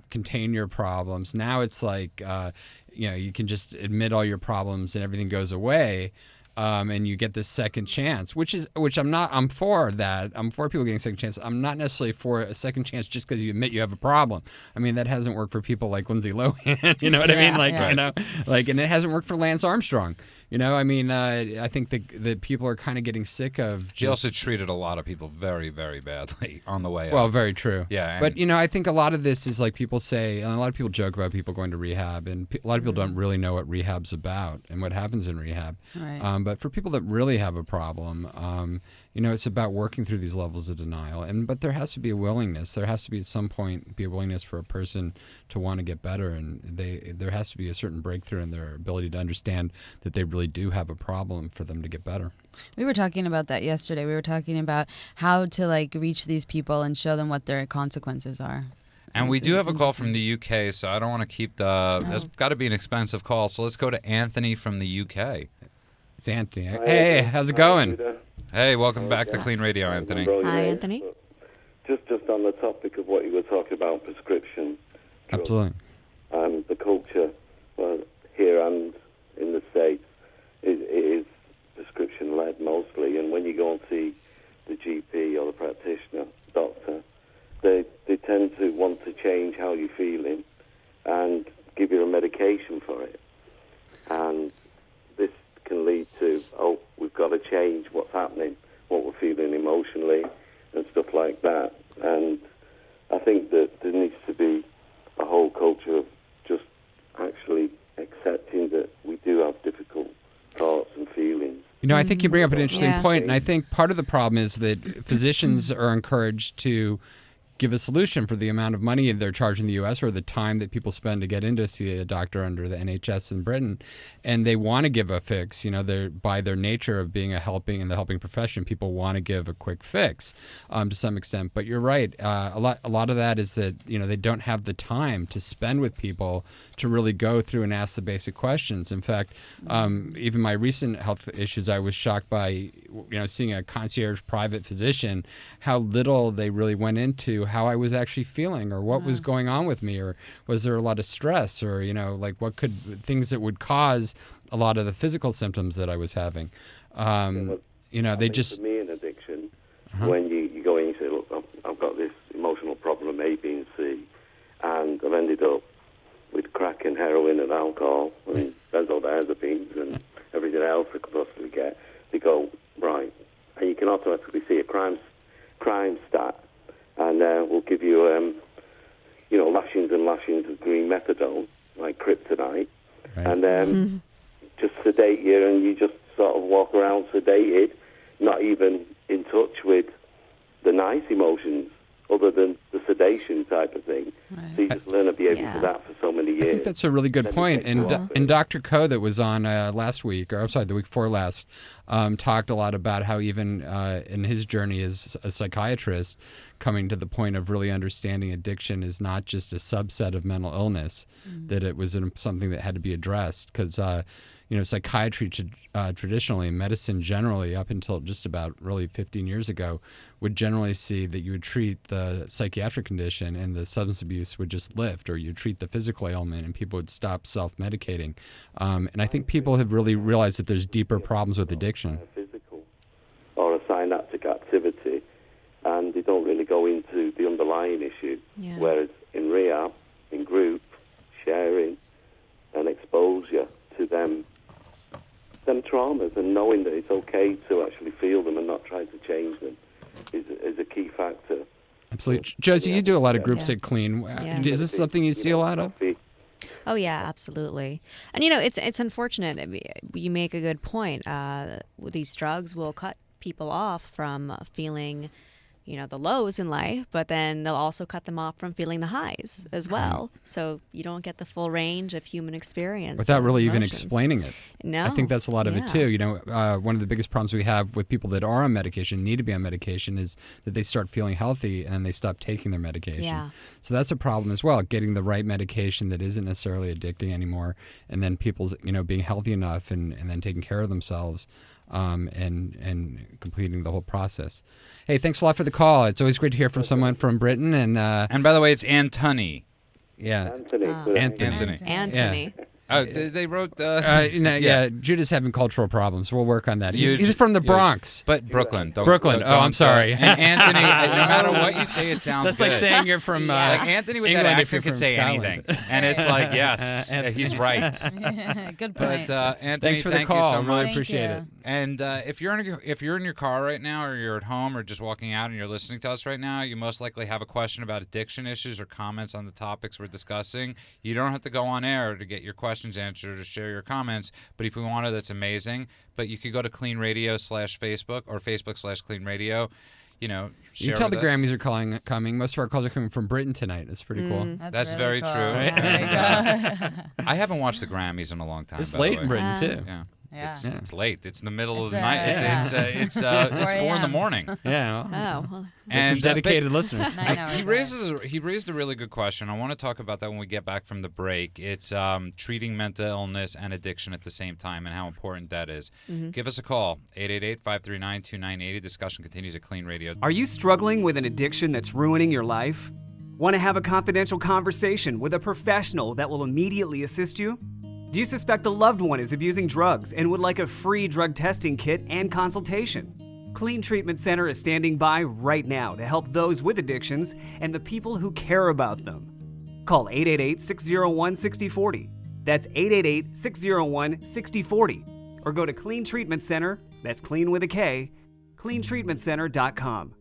Speaker 2: contain your problems. Now it's like, you can just admit all your problems and everything goes away. And you get this second chance, which I'm for that. I'm for people getting a second chance. I'm not necessarily for a second chance just because you admit you have a problem. I mean, that hasn't worked for people like Lindsay Lohan. You know what I mean? And it hasn't worked for Lance Armstrong. I mean, I think that people are kind of getting sick of.
Speaker 1: He also treated a lot of people very, very badly on the way
Speaker 2: Well,
Speaker 1: out.
Speaker 2: very true.
Speaker 1: Yeah,
Speaker 2: But, I think a lot of this is like people say, and a lot of people joke about people going to rehab, and a lot of people don't really know what rehab's about and what happens in rehab.
Speaker 3: Right.
Speaker 2: But for people that really have a problem, it's about working through these levels of denial. But there has to be a willingness. There has to be at some point be a willingness for a person to want to get better, and there has to be a certain breakthrough in their ability to understand that they really do have a problem for them to get better.
Speaker 3: We were talking about that yesterday. We were talking about how to reach these people and show them what their consequences are.
Speaker 1: And we do have a call from the UK, so I don't want to keep There's got to be an expensive call, so let's go to Anthony from the UK.
Speaker 2: It's Anthony. Hey, how's it going?
Speaker 1: Hey, welcome back to Clean Radio, Anthony.
Speaker 4: Hi, Anthony.
Speaker 5: Just on the topic of what you were talking about, prescription drugs
Speaker 2: Absolutely.
Speaker 5: and the culture, here and in the States, it is prescription-led mostly. And when you go and see the GP or the practitioner, doctor, they tend to want to change how you're feeling and give you a medication for it. And this can lead to, we've got to change what's happening, what we're feeling emotionally and stuff like that. And I think that there needs to be a whole culture of just actually accepting that we do have difficult thoughts and feelings.
Speaker 2: I think you bring up an interesting
Speaker 4: Yeah.
Speaker 2: point, and I think part of the problem is that physicians are encouraged to give a solution for the amount of money they're charging the U.S. or the time that people spend to get in to see a doctor under the NHS in Britain, and they want to give a fix. They're by their nature of being in the helping profession, people want to give a quick fix to some extent. But you're right. A lot of that is that they don't have the time to spend with people to really go through and ask the basic questions. In fact, even my recent health issues, I was shocked by seeing a concierge private physician, how little they really went into how I was actually feeling or what was going on with me, or was there a lot of stress, or what could things that would cause a lot of the physical symptoms that I was having. They just
Speaker 5: for me an addiction when you go in and say, look, I've got this emotional problem A, B, and C, and I've ended up with crack and heroin and alcohol and benzodiazepines and everything else I could possibly get. They go, right, and you can automatically see a crime stat, and we'll give you, lashings prescriptions of green methadone, like kryptonite,
Speaker 2: Right.
Speaker 5: and then just sedate you, and you just sort of walk around sedated, not even in touch with the nice emotions other than the sedation type of thing.
Speaker 3: Right.
Speaker 5: So you just learn a behavior
Speaker 4: Yeah.
Speaker 5: for that for so many years.
Speaker 2: I think that's a really good
Speaker 5: Then
Speaker 2: point.
Speaker 5: you take
Speaker 2: And
Speaker 5: you off it.
Speaker 2: and Dr. Ko that was on last week, or I'm sorry, the week before last, talked a lot about how even in his journey as a psychiatrist, coming to the point of really understanding addiction is not just a subset of mental illness, that it was something that had to be addressed. Because psychiatry traditionally, and medicine generally, up until just about really 15 years ago, would generally see that you would treat the psychiatric condition and the substance abuse would just lift, or you treat the physical ailment and people would stop self-medicating. And I think people have really realized that there's deeper problems with addiction.
Speaker 5: Physical or a synaptic activity, and they don't really go into the underlying issue.
Speaker 4: Yeah.
Speaker 5: Whereas in rehab, in group, sharing and exposure to them traumas, and knowing that it's okay to actually feel them and not try to change them is a key factor.
Speaker 2: Absolutely. Josie, you do a lot of groups at KLEAN.
Speaker 4: Yeah.
Speaker 2: Is this something you see a lot of?
Speaker 4: Oh yeah, absolutely. And it's unfortunate. I mean, you make a good point. These drugs will cut people off from feeling, the lows in life, but then they'll also cut them off from feeling the highs as well. So you don't get the full range of human experience
Speaker 2: Without
Speaker 4: and
Speaker 2: really even
Speaker 4: emotions.
Speaker 2: explaining it.
Speaker 4: No,
Speaker 2: I think that's a lot of it
Speaker 4: Yeah.
Speaker 2: too. One of the biggest problems we have with people that are on medication, need to be on medication, is that they start feeling healthy and they stop taking their medication.
Speaker 4: Yeah.
Speaker 2: So that's a problem as well, getting the right medication that isn't necessarily addicting anymore, and then people's, being healthy enough and then taking care of themselves. And completing the whole process. Hey, thanks a lot for the call. It's always great to hear from someone from Britain. And
Speaker 1: by the way, it's Antony.
Speaker 2: yeah,
Speaker 5: Anthony.
Speaker 2: Anthony.
Speaker 4: Anthony.
Speaker 1: Oh, they wrote.
Speaker 2: Judas having cultural problems. We'll work on that. He's
Speaker 1: Huge-
Speaker 2: from the
Speaker 1: huge.
Speaker 2: Bronx.
Speaker 1: But Brooklyn.
Speaker 2: Brooklyn. Oh, I'm sorry.
Speaker 1: And Anthony, no matter what you say, it sounds
Speaker 2: That's
Speaker 1: good.
Speaker 2: like saying you're from
Speaker 1: Like Anthony with
Speaker 2: England
Speaker 1: that
Speaker 2: if you're
Speaker 1: accent could
Speaker 2: from
Speaker 1: say
Speaker 2: Scotland.
Speaker 1: anything. And it's like, yes, he's right.
Speaker 3: Good
Speaker 1: But
Speaker 3: point.
Speaker 1: Anthony,
Speaker 2: Thanks for the
Speaker 1: thank
Speaker 2: call.
Speaker 1: you so
Speaker 2: I really
Speaker 1: much.
Speaker 2: appreciate
Speaker 3: you.
Speaker 2: it.
Speaker 1: And if you're in your car right now, or you're at home, or just walking out and you're listening to us right now, you most likely have a question about addiction issues or comments on the topics we're discussing. You don't have to go on air to get your questions answered or share your comments. But if you want to, that's amazing. But you could go to KLEAN Radio /Facebook or Facebook /KLEAN Radio. Share
Speaker 2: You tell the
Speaker 1: with us.
Speaker 2: Grammys are coming. Most of our calls are coming from Britain tonight. That's pretty cool.
Speaker 1: That's
Speaker 3: really
Speaker 1: very
Speaker 3: cool.
Speaker 1: true.
Speaker 3: There you go.
Speaker 1: I haven't watched the Grammys in a long time.
Speaker 2: It's
Speaker 1: by the
Speaker 2: late
Speaker 1: way.
Speaker 2: in Britain too.
Speaker 1: Yeah.
Speaker 3: Yeah.
Speaker 1: It's late. It's in the middle of
Speaker 3: It's,
Speaker 1: the night. It's 4 in the
Speaker 3: a.m.
Speaker 1: morning.
Speaker 2: Yeah.
Speaker 4: Oh, well,
Speaker 2: And
Speaker 1: but-
Speaker 2: dedicated listeners.
Speaker 3: 9 hours
Speaker 1: he raised a really good question. I want to talk about that when we get back from the break. It's treating mental illness and addiction at the same time and how important that is. Give us a call, 888-539-2980. Discussion continues at KLEAN Radio.
Speaker 6: Are you struggling with an addiction that's ruining your life? Want to have a confidential conversation with a professional that will immediately assist you? Do you suspect a loved one is abusing drugs and would like a free drug testing kit and consultation? KLEAN Treatment Center is standing by right now to help those with addictions and the people who care about them. Call 888-601-6040. That's 888-601-6040. Or go to KLEAN Treatment Center, that's clean with a K, cleantreatmentcenter.com.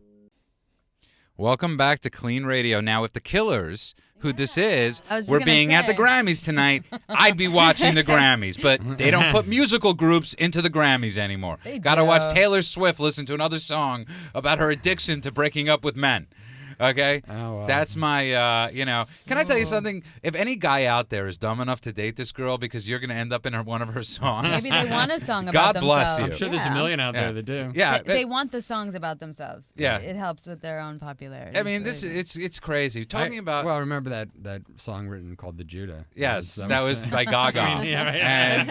Speaker 1: Welcome back to KLEAN Radio. Now, if the Killers, who this is,
Speaker 3: I was just
Speaker 1: were
Speaker 3: gonna
Speaker 1: being at the
Speaker 3: say.
Speaker 1: Grammys tonight, I'd be watching the Grammys. But they don't put musical groups into the Grammys anymore.
Speaker 3: They
Speaker 1: Got to watch
Speaker 3: do.
Speaker 1: Taylor Swift listen to another song about her addiction to breaking up with men. Okay?
Speaker 2: Oh, wow.
Speaker 1: That's my, Can I tell you something? If any guy out there is dumb enough to date this girl because you're going to end up in one of her songs.
Speaker 3: Maybe they want a song about
Speaker 1: God bless
Speaker 3: themselves.
Speaker 1: you.
Speaker 2: I'm sure there's a million out there that do.
Speaker 1: Yeah.
Speaker 3: They want the songs about themselves.
Speaker 1: Yeah.
Speaker 3: It helps with their own popularity.
Speaker 1: I mean,
Speaker 3: So they-
Speaker 1: it's crazy. Talking about...
Speaker 2: Well, I remember that song written called "The Judah."
Speaker 1: Yes, that was by Gaga.
Speaker 2: Yeah, right.
Speaker 1: And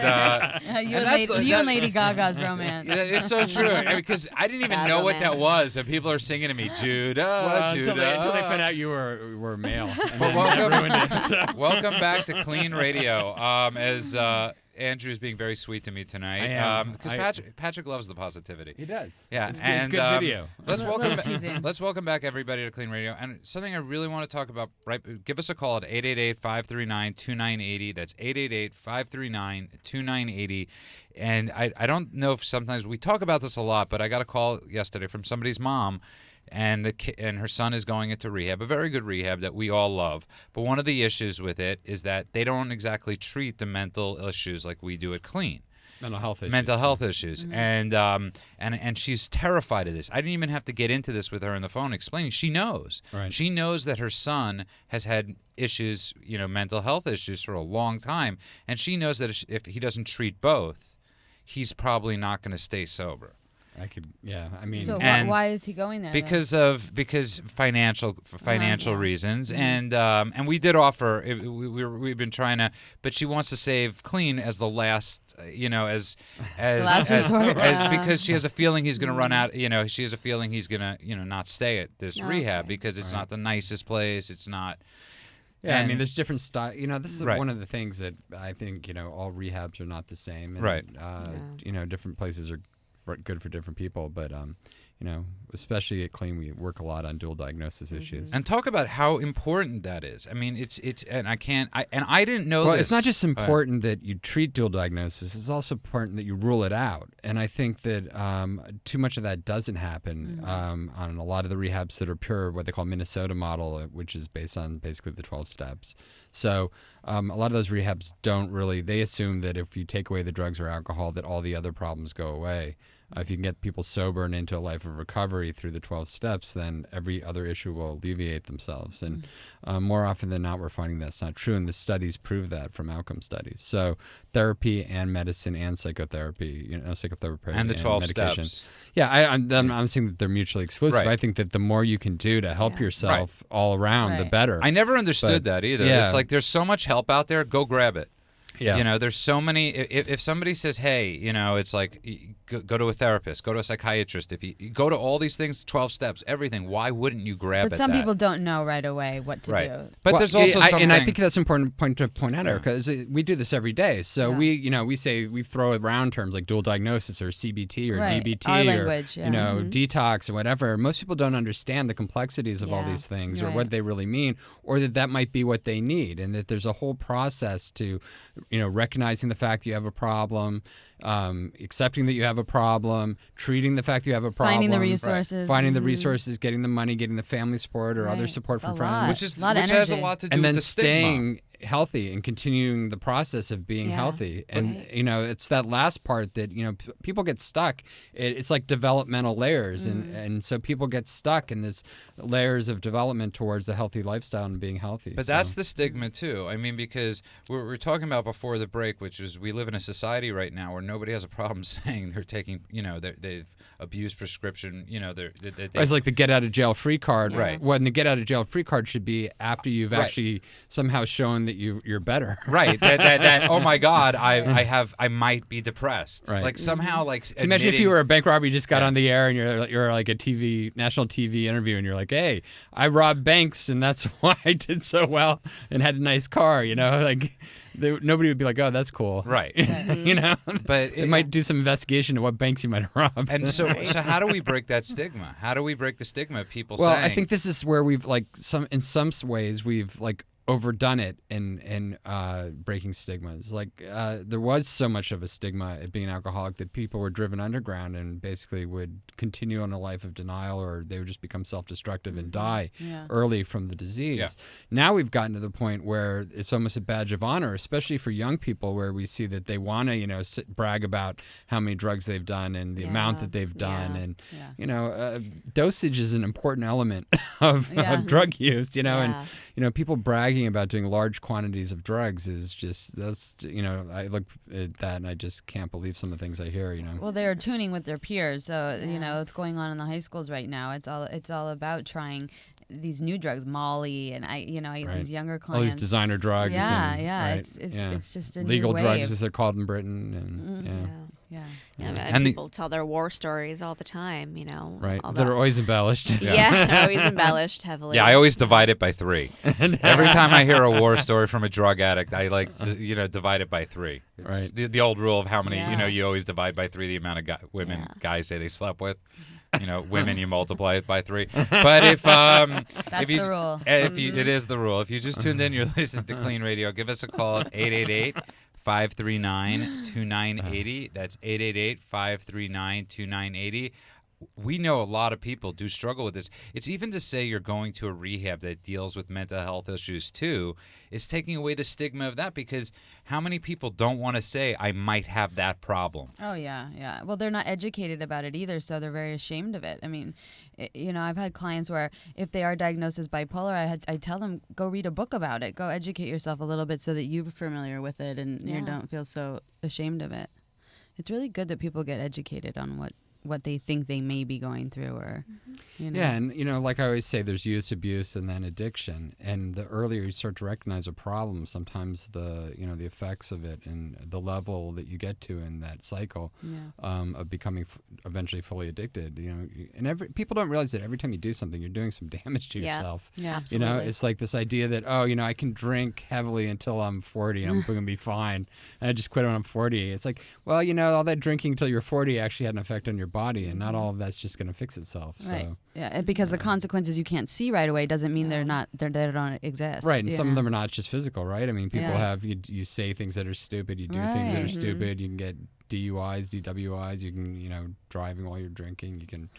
Speaker 3: you
Speaker 1: and
Speaker 3: and,
Speaker 1: that's
Speaker 3: Lady,
Speaker 1: the-
Speaker 3: you and
Speaker 1: that-
Speaker 3: Lady Gaga's romance.
Speaker 1: yeah, it's so true. Because I didn't even
Speaker 4: Bad
Speaker 1: know what that
Speaker 4: romance.
Speaker 1: was, and people are singing to me, Judah,
Speaker 2: Well,
Speaker 1: Judah.
Speaker 2: until they found out you were male. And
Speaker 1: Well,
Speaker 2: then
Speaker 1: welcome,
Speaker 2: that ruined it, so.
Speaker 1: welcome back to KLEAN Radio. As Andrew's being very sweet to me tonight.
Speaker 2: I am.
Speaker 1: Because Patrick loves the positivity.
Speaker 2: He does.
Speaker 1: Yeah,
Speaker 2: it's
Speaker 1: and
Speaker 2: good video.
Speaker 1: Let's
Speaker 3: Little
Speaker 1: welcome
Speaker 3: teasing.
Speaker 1: let's welcome back everybody to KLEAN Radio. And something I really want to talk about. Right, give us a call at 888-539-2980. That's 888-539-2980. And I don't know if sometimes we talk about this a lot, but I got a call yesterday from somebody's mom. and her son is going into rehab, a very good rehab that we all love. But one of the issues with it is that they don't exactly treat the mental issues like we do at KLEAN.
Speaker 2: Mental health issues.
Speaker 1: And she's terrified of this. I didn't even have to get into this with her on the phone explaining. She knows.
Speaker 2: Right.
Speaker 1: She knows that her son has had issues, mental health issues for a long time, and she knows that if he doesn't treat both, he's probably not going to stay sober.
Speaker 2: I mean,
Speaker 3: So why is he going there?
Speaker 1: Because financial reasons, and we did offer. We've been trying to, but she wants to save KLEAN as the last, as
Speaker 3: last resort.
Speaker 1: Because she has a feeling he's going to run out. She has a feeling he's going to, not stay at this rehab because it's not the nicest place. It's not.
Speaker 2: Yeah, I mean, there's different style. This is
Speaker 1: Right.
Speaker 2: one of the things that I think, all rehabs are not the same. And,
Speaker 1: Right.
Speaker 2: Different places are good for different people, but especially at KLEAN, we work a lot on dual diagnosis issues.
Speaker 1: And talk about how important that is. I mean, it's and I didn't know
Speaker 2: Well,
Speaker 1: this.
Speaker 2: it's not just important that you treat dual diagnosis; it's also important that you rule it out. And I think that too much of that doesn't happen on a lot of the rehabs that are pure, what they call Minnesota model, which is based on basically the 12 steps. So a lot of those rehabs don't really. They assume that if you take away the drugs or alcohol, that all the other problems go away. If you can get people sober and into a life of recovery through the 12 steps, then every other issue will alleviate themselves. And more often than not, we're finding that's not true. And the studies prove that from outcome studies. So therapy and medicine and psychotherapy, psychotherapy
Speaker 1: and the 12
Speaker 2: medication.
Speaker 1: steps.
Speaker 2: Yeah, I'm saying that they're mutually exclusive.
Speaker 1: Right.
Speaker 2: I think that the more you can do to help yourself all around, the
Speaker 3: Right.
Speaker 2: better.
Speaker 1: I never understood that either.
Speaker 2: yeah.
Speaker 1: It's like there's so much help out there. Go grab it.
Speaker 2: Yeah.
Speaker 1: There's so many. If somebody says, "Hey, it's like go to a therapist, go to a psychiatrist." If you go to all these things, 12 steps, everything, why wouldn't you grab
Speaker 3: But
Speaker 1: at
Speaker 3: some
Speaker 1: that?
Speaker 3: people don't know right away what to do.
Speaker 1: But there's also something.
Speaker 2: and I think that's an important point to point out, Erica, is we do this every day. So we say we throw around terms like dual diagnosis or CBT or
Speaker 3: Right.
Speaker 2: DBT
Speaker 3: Our
Speaker 2: or
Speaker 3: language,
Speaker 2: detox or whatever. Most people don't understand the complexities of all these things or
Speaker 3: Right.
Speaker 2: what they really mean, or that might be what they need, and that there's a whole process to, recognizing the fact you have a problem, accepting that you have a problem, treating the fact you have a problem,
Speaker 3: Finding the resources.
Speaker 2: finding the resources, getting the money, getting the family support or other
Speaker 3: Right.
Speaker 2: support
Speaker 3: It's
Speaker 2: from
Speaker 3: a
Speaker 2: friends.
Speaker 3: lot.
Speaker 1: which is
Speaker 3: A lot of
Speaker 1: which has a
Speaker 3: energy.
Speaker 1: lot to do
Speaker 2: And
Speaker 1: with
Speaker 2: then
Speaker 1: the stigma.
Speaker 2: staying healthy and continuing the process of being
Speaker 4: Yeah.
Speaker 2: healthy. And, it's that last part that, people get stuck. It's like developmental layers. And so people get stuck in this layers of development towards a healthy lifestyle and being healthy.
Speaker 1: But that's the stigma too. I mean, because we were talking about before the break, which is we live in a society right now where nobody has a problem saying they're taking, they've abused prescription.
Speaker 2: It's like the get out of jail free card.
Speaker 1: Right.
Speaker 2: When the get out of jail free card should be after you've actually somehow shown that you're better.
Speaker 1: Right. That oh my God, I might be depressed.
Speaker 2: Right.
Speaker 1: Like somehow
Speaker 2: Imagine if you were a bank robber, you just got on the air and you're like a national TV interview, and you're like, "Hey, I robbed banks, and that's why I did so well and had a nice car." Nobody would be like, "Oh, that's cool."
Speaker 1: Right.
Speaker 2: But it might do some investigation of what banks you might have robbed.
Speaker 1: And so how do we break that stigma? How do we break the stigma of people
Speaker 2: Well,
Speaker 1: saying?
Speaker 2: I think this is where we've in some ways we've overdone it in breaking stigmas. There was so much of a stigma at being an alcoholic that people were driven underground and basically would continue on a life of denial, or they would just become self-destructive and die early from the disease.
Speaker 1: Yeah.
Speaker 2: Now we've gotten to the point where it's almost a badge of honor, especially for young people, where we see that they want to brag about how many drugs they've done and the amount that they've done. And dosage is an important element of drug use, and people bragging about doing large quantities of drugs is just, I look at that and I just can't believe some of the things I hear,
Speaker 3: Well, they're tuning with their peers, so it's going on in the high schools right now. It's all about trying these new drugs, Molly, and I these younger clients.
Speaker 2: All these designer drugs.
Speaker 3: It's just a
Speaker 2: legal
Speaker 3: new wave.
Speaker 2: drugs as they're called in Britain, and
Speaker 1: And
Speaker 4: people tell their war stories all the time,
Speaker 2: right,
Speaker 4: all
Speaker 2: that are always embellished.
Speaker 4: they're always embellished heavily.
Speaker 1: Yeah, I always divide it by 3. Every time I hear a war story from a drug addict, I divide it by 3. It's
Speaker 2: Right.
Speaker 1: the old rule of how many, you always divide by 3 the amount of guys say they slept with. Women, you multiply it by 3. But if
Speaker 3: That's
Speaker 1: if you,
Speaker 3: the rule.
Speaker 1: It is the rule. If you just tuned in, you're listening to KLEAN Radio. Give us a call at 888-539-2980. That's 888-539-2980. we know a lot of people do struggle with this. It's even to say you're going to a rehab that deals with mental health issues too, is taking away the stigma of that, because how many people don't want to say, I might have that problem?
Speaker 3: Oh, yeah. Well, they're not educated about it either, so they're very ashamed of it. I mean, I've had clients where if they are diagnosed as bipolar, I tell them, go read a book about it. Go educate yourself a little bit so that you're familiar with it and you don't feel so ashamed of it. It's really good that people get educated on what they think they may be going through, or
Speaker 2: Yeah, and like I always say, there's use, abuse, and then addiction. And the earlier you start to recognize a problem, sometimes the the effects of it and the level that you get to in that cycle of becoming eventually fully addicted. And people don't realize that every time you do something, you're doing some damage to yourself.
Speaker 3: Yeah, absolutely.
Speaker 2: It's like this idea that I can drink heavily until I'm 40 and I'm going to be fine, and I just quit when I'm 40. It's like, well, all that drinking until you're 40 actually had an effect on your body, and not all of that's just going to fix itself.
Speaker 3: Right.
Speaker 2: So
Speaker 3: Yeah, because the consequences you can't see right away doesn't mean they don't exist.
Speaker 2: right, and some of them are not just physical, right? I mean, people have you say things that are stupid, you do things that are stupid, you can get DUIs, DWIs, you can driving while you're drinking, you can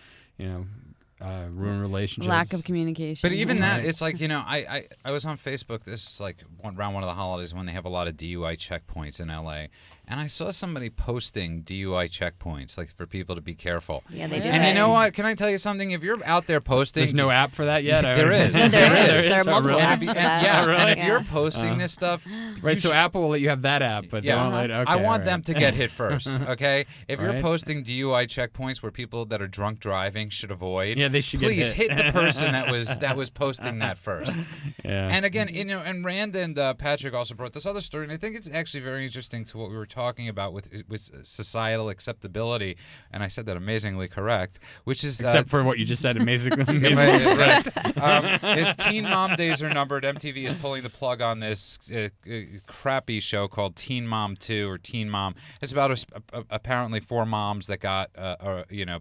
Speaker 2: ruin relationships.
Speaker 3: Lack of communication.
Speaker 1: But even that, it's like, I was on Facebook this around one of the holidays when they have a lot of DUI checkpoints in LA, and I saw somebody posting DUI checkpoints, like for people to be careful.
Speaker 4: Yeah, they do.
Speaker 1: And you know what? Can I tell you something? If you're out there posting,
Speaker 2: There's no app for that yet.
Speaker 1: There is.
Speaker 4: There is. There are
Speaker 2: Oh,
Speaker 4: multiple
Speaker 2: really?
Speaker 4: apps for that.
Speaker 1: Yeah,
Speaker 2: really?
Speaker 1: and if you're posting this stuff,
Speaker 2: Right, so Apple will let you have that app, but they won't let. Okay,
Speaker 1: I want
Speaker 2: right.
Speaker 1: them to get hit first. Okay, if you're
Speaker 2: Right.
Speaker 1: posting DUI checkpoints where people that are drunk driving should avoid,
Speaker 2: Yeah, they should get
Speaker 1: please
Speaker 2: hit.
Speaker 1: hit the person that was posting that first.
Speaker 2: Yeah.
Speaker 1: And again, and Rand and Patrick also brought this other story, and I think it's actually very interesting to what we were talking about with societal acceptability. And I said that amazingly correct, which is
Speaker 2: Except for what you just said, amazingly.
Speaker 1: right. His Teen Mom days are numbered. MTV is pulling the plug on this crappy show called Teen Mom 2 or Teen Mom. It's about apparently 4 moms that got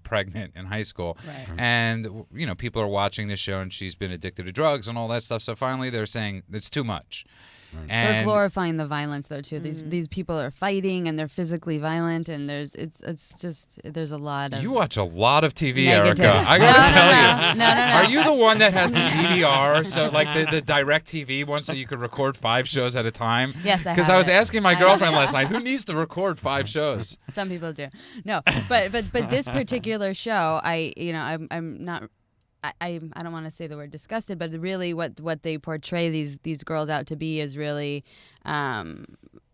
Speaker 1: pregnant in high school,
Speaker 3: Right.
Speaker 1: and people are watching this show, and she's been addicted to drugs and all that stuff. So finally, they're saying it's too much.
Speaker 3: They're
Speaker 1: And
Speaker 3: glorifying the violence though too. These people are fighting and they're physically violent, and there's a lot of
Speaker 1: you watch a lot of TV,
Speaker 3: negative.
Speaker 1: Erica. I gotta tell you.
Speaker 3: No.
Speaker 1: Are you the one that has the DVR? So like the direct TV one, so you could record 5 shows at a time?
Speaker 3: Yes, I
Speaker 1: Because
Speaker 3: have
Speaker 1: I was
Speaker 3: it.
Speaker 1: asking my girlfriend last night, who needs to record 5 shows?
Speaker 3: Some people do. No, but this particular show, I'm not. I don't want to say the word disgusted, but really what they portray these girls out to be is really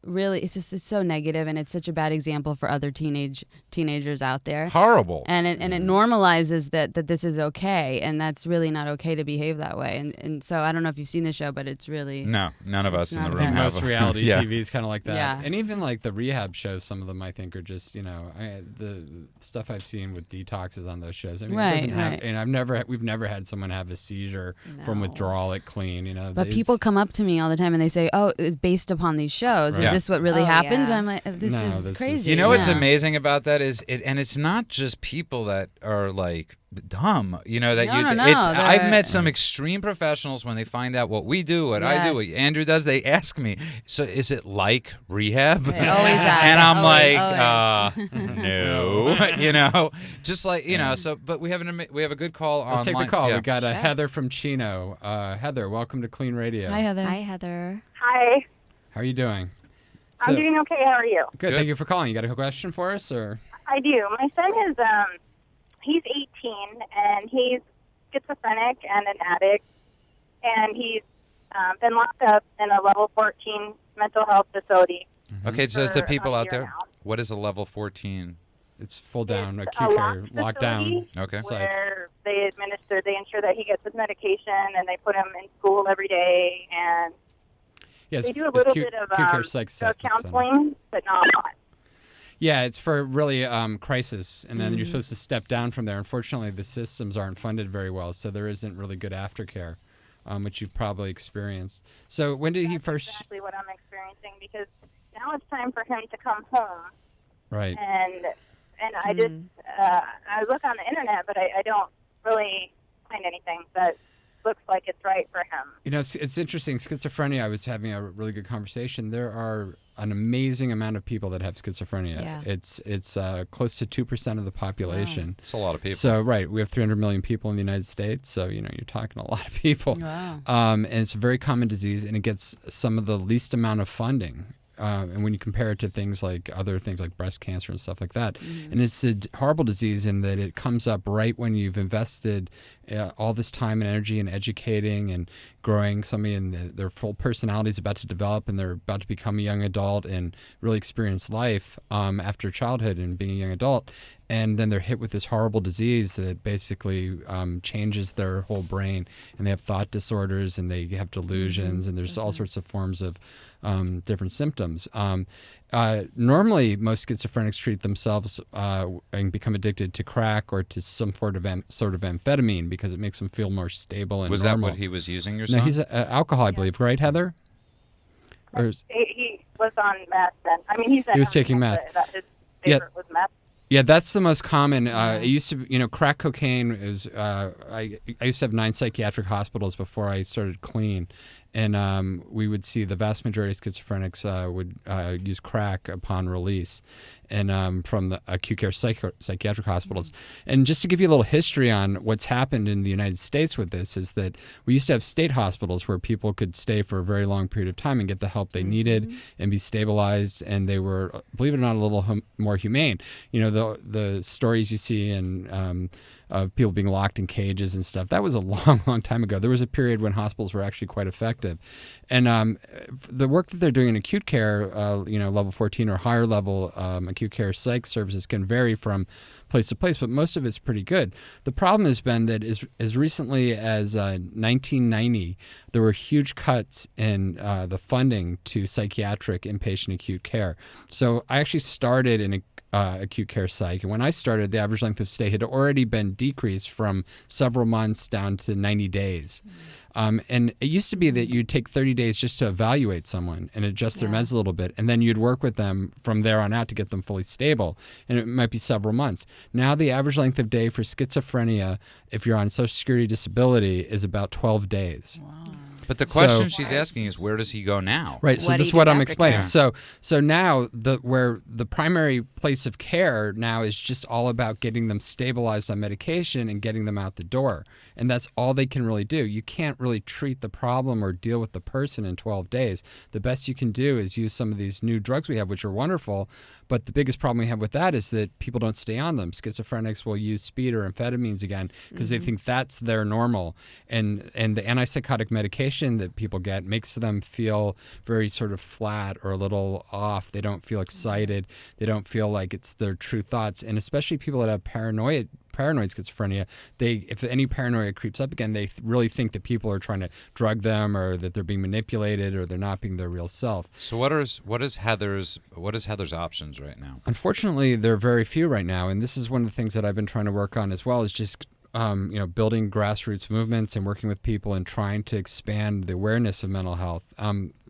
Speaker 3: it's so negative, and it's such a bad example for other teenagers out there.
Speaker 1: Horrible.
Speaker 3: And it normalizes that this is okay, and that's really not okay to behave that way. And so I don't know if you've seen the show, but it's really
Speaker 1: No, none of us in
Speaker 3: not
Speaker 1: the
Speaker 3: fair.
Speaker 1: room have.
Speaker 2: Most reality
Speaker 1: Yeah.
Speaker 2: TV is kind of like that.
Speaker 3: Yeah.
Speaker 2: And even like the rehab shows, some of them I think are just, the stuff I've seen with detoxes on those shows. I mean, it doesn't have,
Speaker 3: Right.
Speaker 2: and we've never had someone have a seizure from
Speaker 4: No.
Speaker 2: withdrawal at KLEAN,
Speaker 3: But people come up to me all the time and they say, "Oh, it's based upon these shows.
Speaker 2: Right.
Speaker 3: Is this what really
Speaker 4: Oh,
Speaker 3: happens?"
Speaker 4: yeah.
Speaker 3: And I'm like, "This
Speaker 2: No,
Speaker 3: is
Speaker 2: this is-
Speaker 3: crazy."
Speaker 1: You know what's
Speaker 3: Yeah.
Speaker 1: amazing about that is and it's not just people that are like dumb, that
Speaker 3: No,
Speaker 1: it's
Speaker 3: they're-
Speaker 1: I've met some extreme professionals when they find out what we do, what I do, what
Speaker 3: Yes.
Speaker 1: Andrew does, they ask me, "So is it like rehab?"
Speaker 3: They always ask.
Speaker 1: And I'm
Speaker 3: Always,
Speaker 1: like, no, just like, so but we have a good call online.
Speaker 2: Let's take the call.
Speaker 1: Yeah.
Speaker 2: We got Heather from Chino. Heather, welcome to KLEAN Radio.
Speaker 3: Hi, Heather.
Speaker 4: Hi, Heather.
Speaker 7: Hi,
Speaker 2: How are you doing?
Speaker 7: I'm doing okay. How are you?
Speaker 2: Good. Thank you for calling. You got a question for us, or?
Speaker 7: I do. My son is, he's 18, and he's schizophrenic and an addict, and he's been locked up in a level 14 mental health facility.
Speaker 1: Okay, so to
Speaker 7: for
Speaker 1: people
Speaker 7: a
Speaker 1: out
Speaker 7: year
Speaker 1: there,
Speaker 7: now.
Speaker 1: what is a level 14?
Speaker 2: It's full down,
Speaker 7: It's
Speaker 2: acute
Speaker 7: a
Speaker 2: care,
Speaker 7: locked
Speaker 2: lockdown.
Speaker 7: facility
Speaker 1: Okay.
Speaker 7: where they ensure that he gets his medication, and they put him in school every day, and
Speaker 2: Yes,
Speaker 7: they do a little bit of
Speaker 2: acute care
Speaker 7: drug
Speaker 2: center.
Speaker 7: counseling, but not a lot.
Speaker 2: Yeah, it's for really crisis, and then you're supposed to step down from there. Unfortunately, the systems aren't funded very well, so there isn't really good aftercare, which you've probably experienced. So when did he
Speaker 7: That's
Speaker 2: first?
Speaker 7: exactly what I'm experiencing, because now it's time for him to come home,
Speaker 2: Right.
Speaker 7: and I just I look on the internet, but I don't really find anything that looks like it's right for him.
Speaker 2: It's interesting. Schizophrenia, I was having a really good conversation. There are an amazing amount of people that have schizophrenia.
Speaker 4: Yeah.
Speaker 2: It's close to 2% of the population.
Speaker 1: It's a lot of people.
Speaker 2: So right, we have 300 million people in the United States. So you're talking a lot of people.
Speaker 3: Wow.
Speaker 2: And it's a very common disease, and it gets some of the least amount of funding. And when you compare it to things like other things like breast cancer and stuff like that, and it's a horrible disease in that it comes up right when you've invested all this time and energy in educating and growing somebody, and their full personality is about to develop, and they're about to become a young adult and really experience life after childhood and being a young adult. And then they're hit with this horrible disease that basically changes their whole brain, and they have thought disorders, and they have delusions, and there's all sorts of forms of different symptoms. Normally, most schizophrenics treat themselves and become addicted to crack or to some sort of amphetamine because it makes them feel more stable and
Speaker 1: was
Speaker 2: normal.
Speaker 1: that what he was using, your
Speaker 2: No,
Speaker 1: son?
Speaker 2: he's alcohol, I believe, right, Heather? Or
Speaker 7: He was on meth then. I mean, he
Speaker 2: was taking meth.
Speaker 7: That his
Speaker 2: Yeah.
Speaker 7: favorite was meth.
Speaker 2: Yeah, that's the most common. It used to, crack cocaine is. I used to have 9 psychiatric hospitals before I started KLEAN, and we would see the vast majority of schizophrenics would use crack upon release, and from the acute care psychiatric hospitals. And just to give you a little history on what's happened in the United States with this is that we used to have state hospitals where people could stay for a very long period of time and get the help they needed and be stabilized, and they were, believe it or not, a little more humane. The stories you see in of people being locked in cages and stuff, that was a long, long time ago. There was a period when hospitals were actually quite effective. And the work that they're doing in acute care, level 14 or higher level acute care psych services can vary from place to place, but most of it's pretty good. The problem has been that as recently as 1990, there were huge cuts in the funding to psychiatric inpatient acute care. So I actually started in acute care psych, and when I started, the average length of stay had already been decreased from several months down to 90 days. And it used to be that you'd take 30 days just to evaluate someone and adjust their meds a little bit, and then you'd work with them from there on out to get them fully stable, and it might be several months. Now the average length of day for schizophrenia, if you're on Social Security disability, is about 12 days.
Speaker 3: Wow.
Speaker 1: But the question she's asking is, where does he go now?
Speaker 2: Right, so
Speaker 4: What do
Speaker 2: this
Speaker 4: you
Speaker 2: is what
Speaker 4: do
Speaker 2: I'm
Speaker 4: after
Speaker 2: explaining.
Speaker 1: care?
Speaker 2: So now where the primary place of care now is just all about getting them stabilized on medication and getting them out the door. And that's all they can really do. You can't really treat the problem or deal with the person in 12 days. The best you can do is use some of these new drugs we have, which are wonderful, but the biggest problem we have with that is that people don't stay on them. Schizophrenics will use speed or amphetamines again because they think that's their normal. And the antipsychotic medication that people get makes them feel very sort of flat or a little off. They don't feel excited. They don't feel like it's their true thoughts. And especially people that have paranoid schizophrenia, if any paranoia creeps up again, they really think that people are trying to drug them or that they're being manipulated or they're not being their real self.
Speaker 1: So what is Heather's options right now?
Speaker 2: Unfortunately, there are very few right now, and this is one of the things that I've been trying to work on as well, is just building grassroots movements and working with people and trying to expand the awareness of mental health.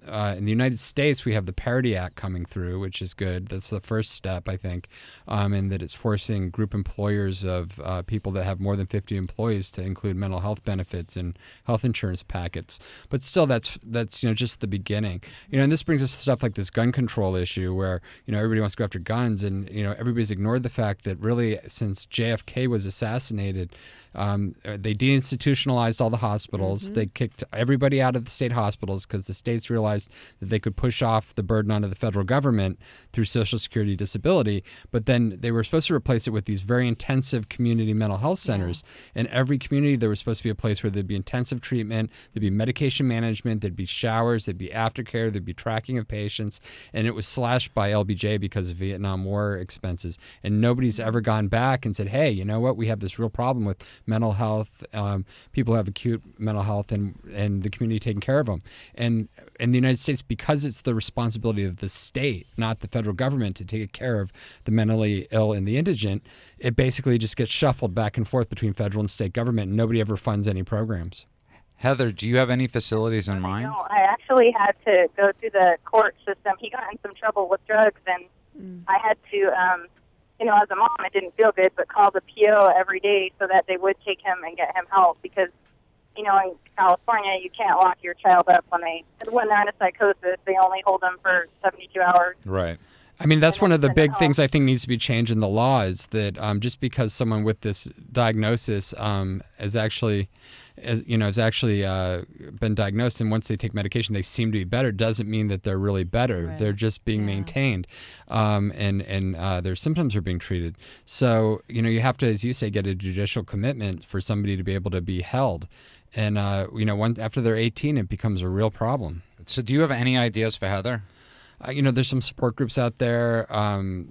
Speaker 2: In the United States, we have the Parity Act coming through, which is good. That's the first step, I think, in that it's forcing group employers of people that have more than 50 employees to include mental health benefits and health insurance packets. But still, that's just the beginning. And this brings us to stuff like this gun control issue, where everybody wants to go after guns, and everybody's ignored the fact that really since JFK was assassinated, they deinstitutionalized all the hospitals. They kicked everybody out of the state hospitals because the states realized that they could push off the burden onto the federal government through Social Security disability. But then they were supposed to replace it with these very intensive community mental health centers. In every community, there was supposed to be a place where there'd be intensive treatment, there'd be medication management, there'd be showers, there'd be aftercare, there'd be tracking of patients. And it was slashed by LBJ because of Vietnam War expenses. And nobody's ever gone back and said, hey, you know what? We have this real problem with mental health. People have acute mental health, and the community taking care of them. And in the United States, because it's the responsibility of the state, not the federal government, to take care of the mentally ill and the indigent, it basically just gets shuffled back and forth between federal and state government, and nobody ever funds any programs.
Speaker 1: Heather, do you have any facilities in mind?
Speaker 7: No, I actually had to go through the court system. He got in some trouble with drugs, and I had to, as a mom, it didn't feel good, but call the PO every day so that they would take him and get him help, because you know, in California, you can't lock your child up when they're in a psychosis. They only hold them for 72 hours.
Speaker 1: Right.
Speaker 2: I mean, that's one of the
Speaker 7: send it
Speaker 2: big things I think needs to be changed in the law is that just because someone with this diagnosis has actually been diagnosed, and once they take medication, they seem to be better, doesn't mean that they're really better.
Speaker 3: Right.
Speaker 2: They're just being maintained, and their symptoms are being treated. So, you know, you have to, as you say, get a judicial commitment for somebody to be able to be held. And, after they're 18, it becomes a real problem.
Speaker 1: So do you have any ideas for Heather?
Speaker 2: There's some support groups out there.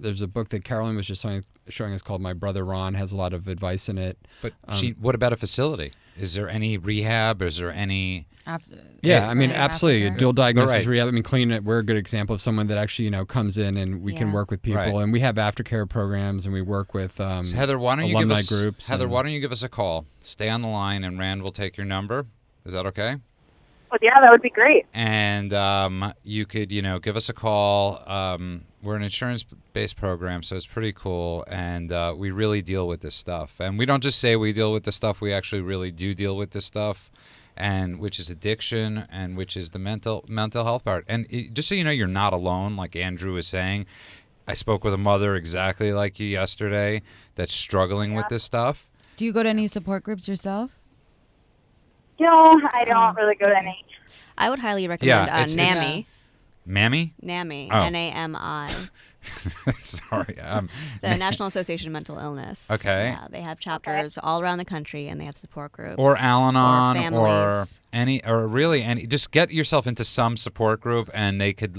Speaker 2: There's a book that Carolyn was just showing us called My Brother Ron, has a lot of advice in it.
Speaker 1: But what about a facility? Is there any rehab? Is there any...
Speaker 2: Absolutely.
Speaker 3: After.
Speaker 2: Dual diagnosis
Speaker 1: Right.
Speaker 2: rehab. I mean, KLEAN, we're a good example of someone that actually, comes in and we can work with people.
Speaker 1: Right.
Speaker 2: And we have aftercare programs, and we work with
Speaker 1: So Heather, why don't you give
Speaker 2: alumni
Speaker 1: us
Speaker 2: groups.
Speaker 1: Heather, why don't you give us a call? Stay on the line, and Rand will take your number. Is that okay?
Speaker 7: Well, yeah, that would be great.
Speaker 1: And you could, give us a call. We're an insurance-based program, so it's pretty cool. And we really deal with this stuff. And we don't just say we deal with this stuff. We actually really do deal with this stuff, and which is addiction, and which is the mental health part. And just so you know, you're not alone, like Andrew was saying. I spoke with a mother exactly like you yesterday that's struggling with this stuff.
Speaker 3: Do you go to any support groups yourself?
Speaker 7: No, I don't really go to any.
Speaker 4: I would highly recommend
Speaker 1: it's-
Speaker 4: NAMI.
Speaker 1: Mammy?
Speaker 4: NAMI.
Speaker 1: Oh.
Speaker 4: NAMI.
Speaker 1: Sorry.
Speaker 4: The National Association of Mental Illness.
Speaker 1: Okay.
Speaker 4: Yeah, they have chapters all around the country, and they have support groups.
Speaker 1: Or Al-Anon,
Speaker 4: or families.
Speaker 1: just get yourself into some support group, and they could,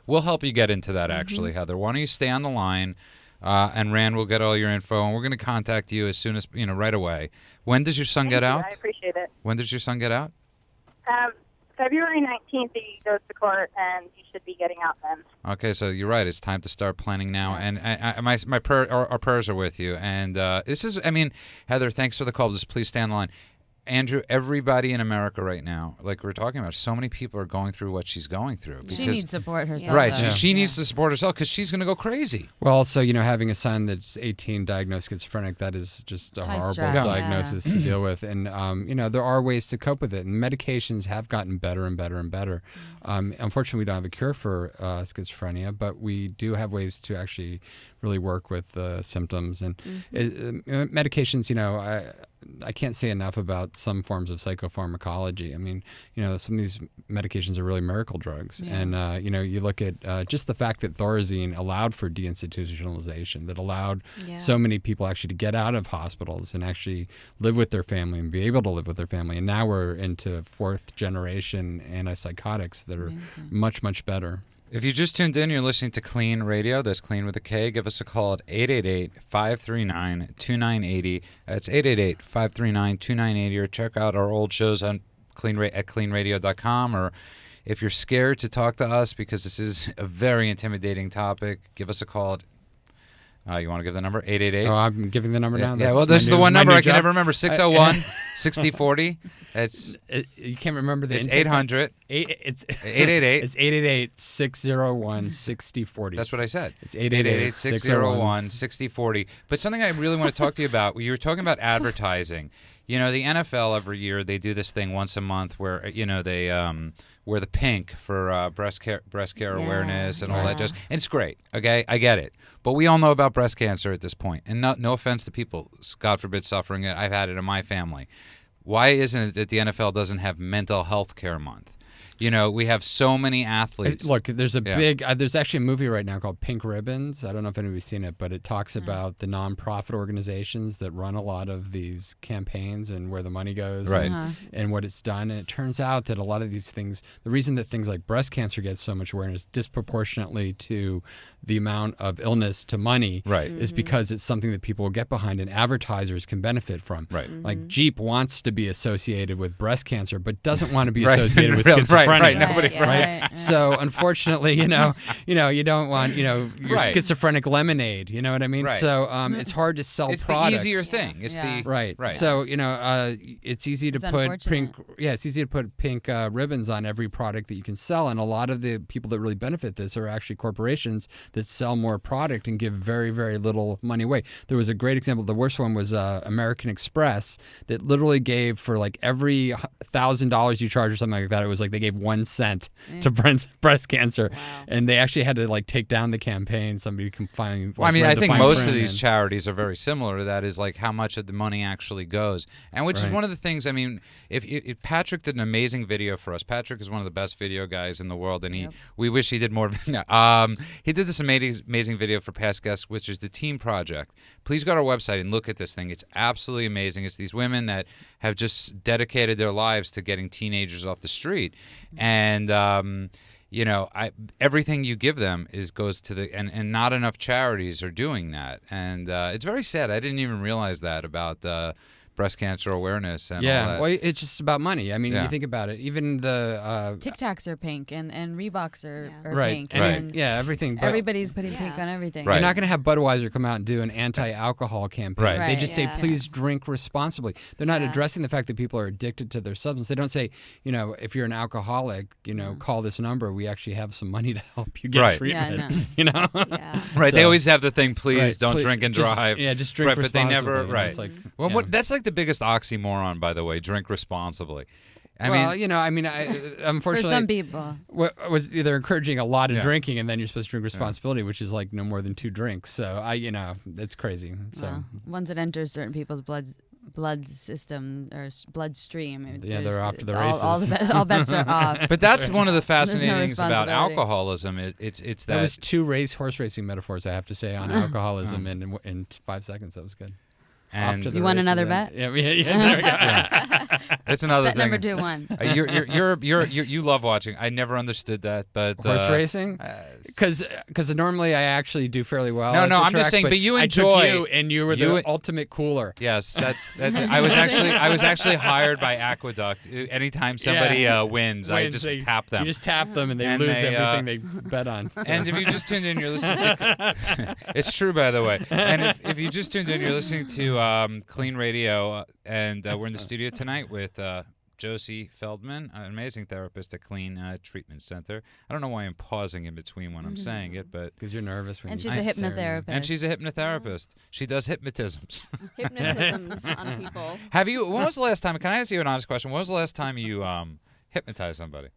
Speaker 1: we'll help you get into that actually, Heather. Why don't you stay on the line, and Rand will get all your info, and we're going to contact you as soon as, right away. When does your son get out?
Speaker 7: I appreciate it.
Speaker 1: When does your son get out?
Speaker 7: February 19th, he goes to court, and he should be getting out then.
Speaker 1: Okay, so you're right. It's time to start planning now. And our prayers are with you. And this is, Heather, thanks for the call. Just please stay on the line. Andrew, everybody in America right now, like we're talking about, so many people are going through what she's going through.
Speaker 3: She needs support herself.
Speaker 1: Right.
Speaker 3: though.
Speaker 1: She needs to support herself because she's going to go crazy.
Speaker 2: Well, also, having a son that's 18 diagnosed schizophrenic, that is just a
Speaker 3: High
Speaker 2: horrible
Speaker 3: stress.
Speaker 2: diagnosis to deal with. And, there are ways to cope with it. And medications have gotten better and better and better. Unfortunately, we don't have a cure for schizophrenia, but we do have ways to actually really work with the symptoms. And medications, I can't say enough about some forms of psychopharmacology. I mean, some of these medications are really miracle drugs.
Speaker 3: Yeah.
Speaker 2: And, you look at just the fact that Thorazine allowed for deinstitutionalization, that allowed so many people actually to get out of hospitals and actually live with their family and be able to live with their family. And now we're into fourth generation antipsychotics that are much, much better.
Speaker 1: If you just tuned in, you're listening to KLEAN Radio. That's KLEAN with a K. Give us a call at 888-539-2980. That's 888-539-2980. Or check out our old shows on at KLEANradio.com. Or if you're scared to talk to us because this is a very intimidating topic, give us a call at you want to give the number? 888?
Speaker 2: Oh, I'm giving the number now?
Speaker 1: Yeah, well, this is the one number I can never remember. 601-6040.
Speaker 2: You can't remember the...
Speaker 1: It's 800.
Speaker 2: It's
Speaker 1: 888.
Speaker 2: It's 888-601-6040.
Speaker 1: That's what I said.
Speaker 2: It's 888-601-6040.
Speaker 1: But something I really want to talk to you about, you were talking about advertising. The NFL every year, they do this thing once a month where, they wear the pink for breast care awareness and all that. And it's great, okay? I get it. But we all know about breast cancer at this point. And no offense to people, God forbid, suffering it. I've had it in my family. Why isn't it that the NFL doesn't have Mental Health Care Month? We have so many athletes.
Speaker 2: Look, there's a big... there's actually a movie right now called Pink Ribbons. I don't know if anybody's seen it, but it talks about the nonprofit organizations that run a lot of these campaigns and where the money goes and what it's done. And it turns out that a lot of these things... The reason that things like breast cancer gets so much awareness disproportionately to the amount of illness to money is because it's something that people will get behind and advertisers can benefit from.
Speaker 1: Right.
Speaker 2: Like Jeep wants to be associated with breast cancer but doesn't want to be associated with schizophrenia. front
Speaker 1: right,
Speaker 2: of you.
Speaker 1: nobody-
Speaker 3: right.
Speaker 2: So unfortunately, you don't want, your
Speaker 1: Right.
Speaker 2: schizophrenic lemonade. You know what I mean?
Speaker 1: Right.
Speaker 2: So it's hard to sell
Speaker 1: It's
Speaker 2: products.
Speaker 1: the easier thing. It's
Speaker 3: Yeah.
Speaker 1: the
Speaker 2: Right.
Speaker 1: Right.
Speaker 2: So it's easy to
Speaker 3: It's
Speaker 2: put
Speaker 3: unfortunate.
Speaker 2: pink. Yeah, it's easy to put pink ribbons on every product that you can sell, and a lot of the people that really benefit this are actually corporations that sell more product and give very, very little money away. There was a great example. The worst one was American Express that literally gave for like every $1,000 you charge or something like that. It was like they gave 1 cent to breast cancer, and they actually had to like take down the campaign. Somebody can find.
Speaker 1: Well, I mean, I
Speaker 2: read the
Speaker 1: think
Speaker 2: fine
Speaker 1: most of
Speaker 2: print
Speaker 1: these
Speaker 2: and-
Speaker 1: charities are very similar to that. Is like how much of the money actually goes, and which is
Speaker 2: Right.
Speaker 1: one of the things. I mean, if Patrick did an amazing video for us. Patrick is one of the best video guys in the world, and we wish he did more. He did this amazing video for past guests, which is the Team Project. Please go to our website and look at this thing. It's absolutely amazing. It's these women that have just dedicated their lives to getting teenagers off the street, and everything you give them goes to the and not enough charities are doing that, and it's very sad. I didn't even realize that about breast cancer awareness and all that.
Speaker 2: Well, it's just about money. I mean,
Speaker 1: Yeah.
Speaker 2: you think about it. Even the
Speaker 3: Tic Tacs are pink and Reeboks are
Speaker 2: right,
Speaker 3: pink.
Speaker 2: and
Speaker 3: And
Speaker 2: everything. But
Speaker 3: everybody's putting pink on everything.
Speaker 1: Right.
Speaker 2: You're not going to have Budweiser come out and do an anti-alcohol campaign.
Speaker 1: Right.
Speaker 2: They just say,
Speaker 4: Yeah.
Speaker 2: please drink responsibly. They're not
Speaker 4: Yeah.
Speaker 2: addressing the fact that people are addicted to their substance. They don't say, if you're an alcoholic, call this number. We actually have some money to help you get
Speaker 1: Right.
Speaker 2: treatment.
Speaker 3: Yeah,
Speaker 4: Yeah.
Speaker 1: Right, they
Speaker 2: So-
Speaker 1: always have the thing. Please
Speaker 2: Right,
Speaker 1: don't
Speaker 2: please-
Speaker 1: drink and
Speaker 2: just-
Speaker 1: drive.
Speaker 2: just drink
Speaker 1: right, but they
Speaker 2: responsibly.
Speaker 1: never.
Speaker 2: It's
Speaker 1: Right.
Speaker 2: like,
Speaker 1: Well, that's like the biggest oxymoron, by the way. Drink responsibly. I mean,
Speaker 2: unfortunately,
Speaker 3: For some people.
Speaker 2: they're encouraging a lot of
Speaker 1: Yeah.
Speaker 2: drinking, and then you're supposed to drink responsibility, which is like no more than 2 drinks. So it's crazy. So
Speaker 3: Well, once it enters certain people's blood system or bloodstream,
Speaker 2: they're off to the
Speaker 3: all
Speaker 2: races.
Speaker 3: all bets are off.
Speaker 1: but that's one of the
Speaker 3: no
Speaker 1: fascinating things about
Speaker 3: responsibility.
Speaker 1: alcoholism. It's
Speaker 2: that
Speaker 1: that
Speaker 2: was 2 horse racing metaphors, I have to say, on alcoholism, and in 5 seconds, that was good. Off
Speaker 1: and
Speaker 2: to the
Speaker 3: You want
Speaker 2: races,
Speaker 3: another
Speaker 2: yeah.
Speaker 3: bet?
Speaker 2: Yeah, there we go.
Speaker 1: it's another
Speaker 3: Bet
Speaker 1: thing.
Speaker 3: number 2 won.
Speaker 1: You love watching. I never understood that, but
Speaker 2: Horse racing? Because normally I actually do fairly well.
Speaker 1: No,
Speaker 2: at
Speaker 1: no,
Speaker 2: the
Speaker 1: I'm just
Speaker 2: track,
Speaker 1: saying, but you
Speaker 2: I
Speaker 1: enjoy-
Speaker 2: took you, and you were the ultimate cooler.
Speaker 1: Yes, I was actually hired by Aqueduct. Anytime somebody wins, I just tap them.
Speaker 2: You just tap them, and they
Speaker 1: And
Speaker 2: lose
Speaker 1: they,
Speaker 2: everything they bet on.
Speaker 1: And if you just tuned in, you're listening to... It's true, by the way. And if you just tuned in, you're listening to KLEAN Radio, and we're in the studio tonight with Josie Feldman, an amazing therapist at KLEAN Treatment Center. I don't know why I'm pausing in between when I'm saying it, but...
Speaker 2: Because you're nervous. When
Speaker 3: And
Speaker 2: you
Speaker 3: she's a
Speaker 2: say it.
Speaker 3: hypnotherapist.
Speaker 1: And she's a hypnotherapist. She does hypnotisms.
Speaker 4: Hypnotisms on people.
Speaker 1: When was the last time... Can I ask you an honest question? When was the last time you hypnotized somebody?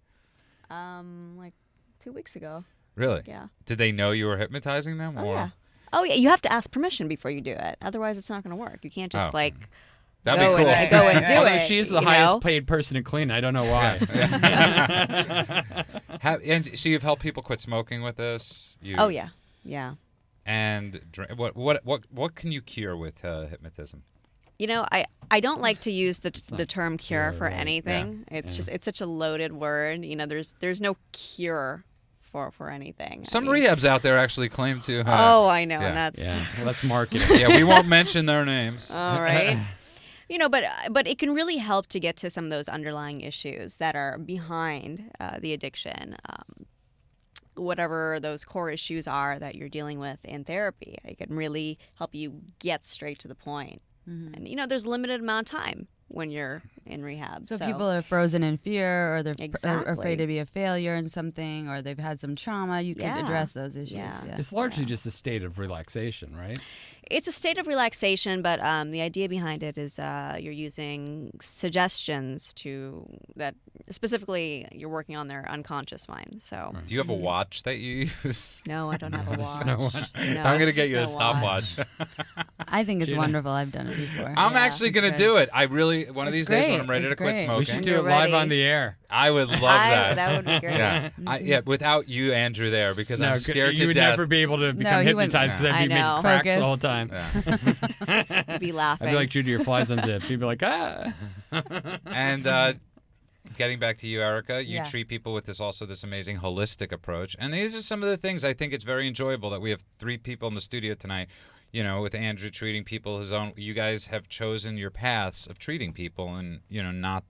Speaker 4: Like 2 weeks ago.
Speaker 1: Really?
Speaker 4: Yeah.
Speaker 1: Did they know you were hypnotizing them?
Speaker 4: Oh
Speaker 1: or?
Speaker 4: yeah. Oh yeah. You have to ask permission before you do it. Otherwise, it's not going to work. You can't just
Speaker 1: Oh.
Speaker 4: go
Speaker 1: That'd be cool.
Speaker 4: and, go and do
Speaker 2: Although
Speaker 4: it.
Speaker 2: she's the
Speaker 4: you
Speaker 2: highest
Speaker 4: know?
Speaker 2: paid person in KLEAN. I don't know why.
Speaker 1: And so you've helped people quit smoking with this?
Speaker 4: Oh yeah. Yeah.
Speaker 1: And what can you cure with hypnotism?
Speaker 4: I don't like to use the term cure
Speaker 2: cure,
Speaker 4: for
Speaker 2: right.
Speaker 4: anything. It's just it's such a loaded word. There's no cure for anything.
Speaker 1: Some rehabs out there actually claim to.
Speaker 4: Oh, I know,
Speaker 1: yeah.
Speaker 4: and that's
Speaker 2: Yeah, well, that's marketing.
Speaker 1: Yeah, we won't mention their names.
Speaker 4: all right. But it can really help to get to some of those underlying issues that are behind the addiction. Whatever those core issues are that you're dealing with in therapy, it can really help you get straight to the point. And there's a limited amount of time when you're in rehab.
Speaker 3: So people are frozen in fear, or they're
Speaker 4: Exactly.
Speaker 3: afraid to be a failure in something, or they've had some trauma. You can
Speaker 4: Yeah.
Speaker 3: address those issues.
Speaker 4: Yeah.
Speaker 3: Yeah.
Speaker 2: It's largely just a state of relaxation, right?
Speaker 4: It's a state of relaxation, but the idea behind it is you're using suggestions that specifically you're working on their unconscious mind. So
Speaker 1: Do you have a watch that you use?
Speaker 4: no, I don't have a watch.
Speaker 2: no watch.
Speaker 4: No,
Speaker 1: I'm gonna
Speaker 4: it's
Speaker 1: get you a
Speaker 4: no
Speaker 1: stopwatch.
Speaker 3: I think it's wonderful. I've done it before.
Speaker 1: I'm
Speaker 4: Yeah.
Speaker 1: actually gonna
Speaker 3: Good.
Speaker 1: do it. I really one of
Speaker 3: It's
Speaker 1: these days when
Speaker 3: great.
Speaker 1: I'm ready
Speaker 3: It's
Speaker 1: to quit
Speaker 3: great.
Speaker 1: smoking.
Speaker 2: We should do
Speaker 4: You're
Speaker 2: it live
Speaker 4: ready.
Speaker 2: on the air.
Speaker 1: I would love that.
Speaker 4: That would be great.
Speaker 1: Yeah, without you, Andrew, there because I'm scared
Speaker 2: you
Speaker 1: to
Speaker 2: would
Speaker 1: death.
Speaker 2: never be able to become
Speaker 3: you wouldn't.
Speaker 2: hypnotized because I'd
Speaker 4: I
Speaker 2: be making
Speaker 4: know.
Speaker 2: cracks
Speaker 3: Focus.
Speaker 2: the whole time.
Speaker 1: Yeah.
Speaker 4: You'd be laughing.
Speaker 2: I'd be like Judy, your flies unzipped. You'd be like, ah.
Speaker 1: And getting back to you, Erica, you
Speaker 3: Yeah.
Speaker 1: treat people with this amazing holistic approach. And these are some of the things I think it's very enjoyable that we have 3 people in the studio tonight. with Andrew treating people his own, you guys have chosen your paths of treating people, and not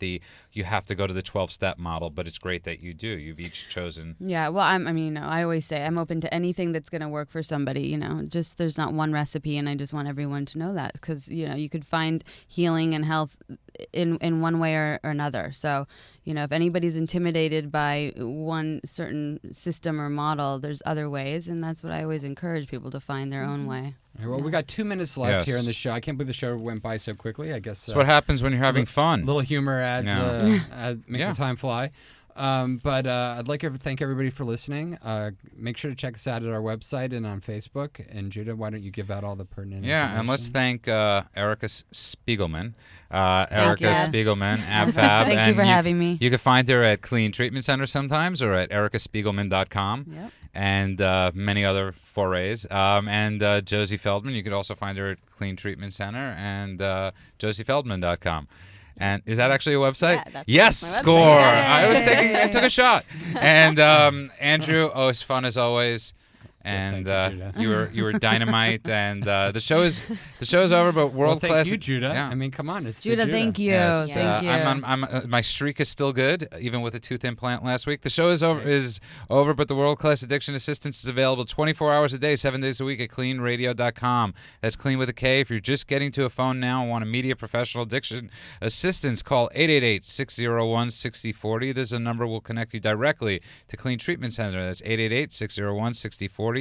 Speaker 1: you have to go to the 12-step model, but it's great that you do. You've each chosen.
Speaker 3: Yeah, well, I always say I'm open to anything that's going to work for somebody. Just there's not one recipe, and I just want everyone to know that, because you could find healing and health in one way or another. So if anybody's intimidated by one certain system or model, there's other ways, and that's what I always encourage people to find their own way.
Speaker 2: All right, well, we got 2 minutes left here in
Speaker 1: Yes.
Speaker 2: the show. I can't believe the show went by so quickly. I guess
Speaker 1: That's what happens when you're having fun.
Speaker 2: little humor adds makes
Speaker 1: Yeah.
Speaker 2: the time fly. But I'd like to thank everybody for listening. Make sure to check us out at our website and on Facebook. And Judah, why don't you give out all the pertinent
Speaker 1: Yeah, and let's
Speaker 2: information?
Speaker 1: thank Erica Spiegelman. Erica
Speaker 3: you.
Speaker 1: Spiegelman, AbFab.
Speaker 3: Thank you for having me.
Speaker 1: You can find her at KLEAN Treatment Center sometimes, or at ericaspiegelman.com.
Speaker 3: Yep.
Speaker 1: And many other forays. And Josie Feldman, you could also find her at KLEAN Treatment Center and josiefeldman.com. And is that actually a website?
Speaker 4: Yeah, that's
Speaker 1: yes,
Speaker 4: my website.
Speaker 1: score.
Speaker 4: Yay.
Speaker 1: I took a shot. And Andrew, it's fun as always. And
Speaker 2: thank you, Judah.
Speaker 1: you were dynamite. And the show is over, but
Speaker 2: Well,
Speaker 1: world
Speaker 2: thank
Speaker 1: class.
Speaker 2: you, Judah.
Speaker 1: Yeah.
Speaker 2: I mean, come on. It's the
Speaker 3: Judah, thank you.
Speaker 1: Yes,
Speaker 3: Thank you.
Speaker 1: my streak is still good, even with a tooth implant last week. The show is over, but the World Class Addiction Assistance is available 24 hours a day, 7 days a week at KLEANradio.com. That's clean with a K. If you're just getting to a phone now and want immediate professional addiction assistance, call 888-601-6040. This is a number will connect you directly to KLEAN Treatment Center. That's 888-601-6040,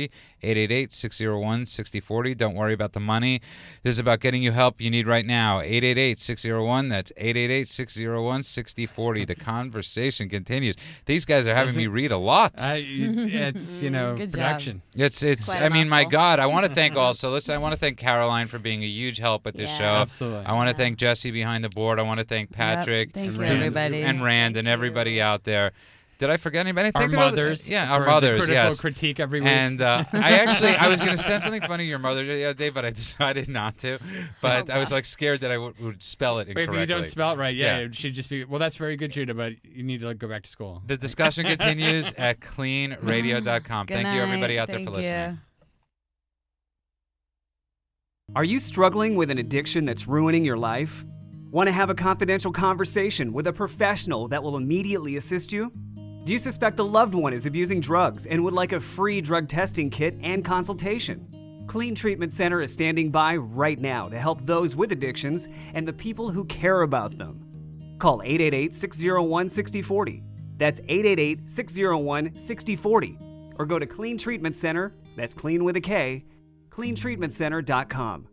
Speaker 1: 888-601-6040. Don't worry about the money. This is about getting you help you need right now. 888-601. That's 888-601-6040. The conversation continues. These guys are having me read a lot.
Speaker 2: It's
Speaker 3: Good job.
Speaker 2: production.
Speaker 1: It's
Speaker 4: Quite a
Speaker 1: I mean, my
Speaker 4: mouthful.
Speaker 1: God, I want to thank also, I want to thank Caroline for being a huge help at this
Speaker 4: Yeah.
Speaker 1: show.
Speaker 2: Absolutely.
Speaker 1: I want to thank Jesse behind the board. I want to thank Patrick.
Speaker 3: Thank you,
Speaker 2: Rand.
Speaker 3: everybody.
Speaker 1: And Rand and everybody out there. Did I forget anybody?
Speaker 2: Our
Speaker 1: Think about-
Speaker 2: mothers.
Speaker 1: Yeah, our
Speaker 2: for
Speaker 1: mothers,
Speaker 2: the critical
Speaker 1: yes.
Speaker 2: critique every week.
Speaker 1: And I was going to send something funny to your mother the other day, but I decided not to. But I was scared that I would spell it
Speaker 2: Wait,
Speaker 1: incorrectly.
Speaker 2: if you don't spell it right, yeah,
Speaker 1: Yeah.
Speaker 2: it should just be, well, that's very good, Judah, but you need to go back to school.
Speaker 1: The discussion continues at KLEANradio.com.
Speaker 3: Good
Speaker 1: Thank you, everybody
Speaker 3: night.
Speaker 1: out there for
Speaker 3: Thank
Speaker 1: listening.
Speaker 3: you.
Speaker 6: Are you struggling with an addiction that's ruining your life? Want to have a confidential conversation with a professional that will immediately assist you? Do you suspect a loved one is abusing drugs and would like a free drug testing kit and consultation? KLEAN Treatment Center is standing by right now to help those with addictions and the people who care about them. Call 888-601-6040. That's 888-601-6040. Or go to KLEAN Treatment Center, that's clean with a K, KLEANTreatmentCenter.com.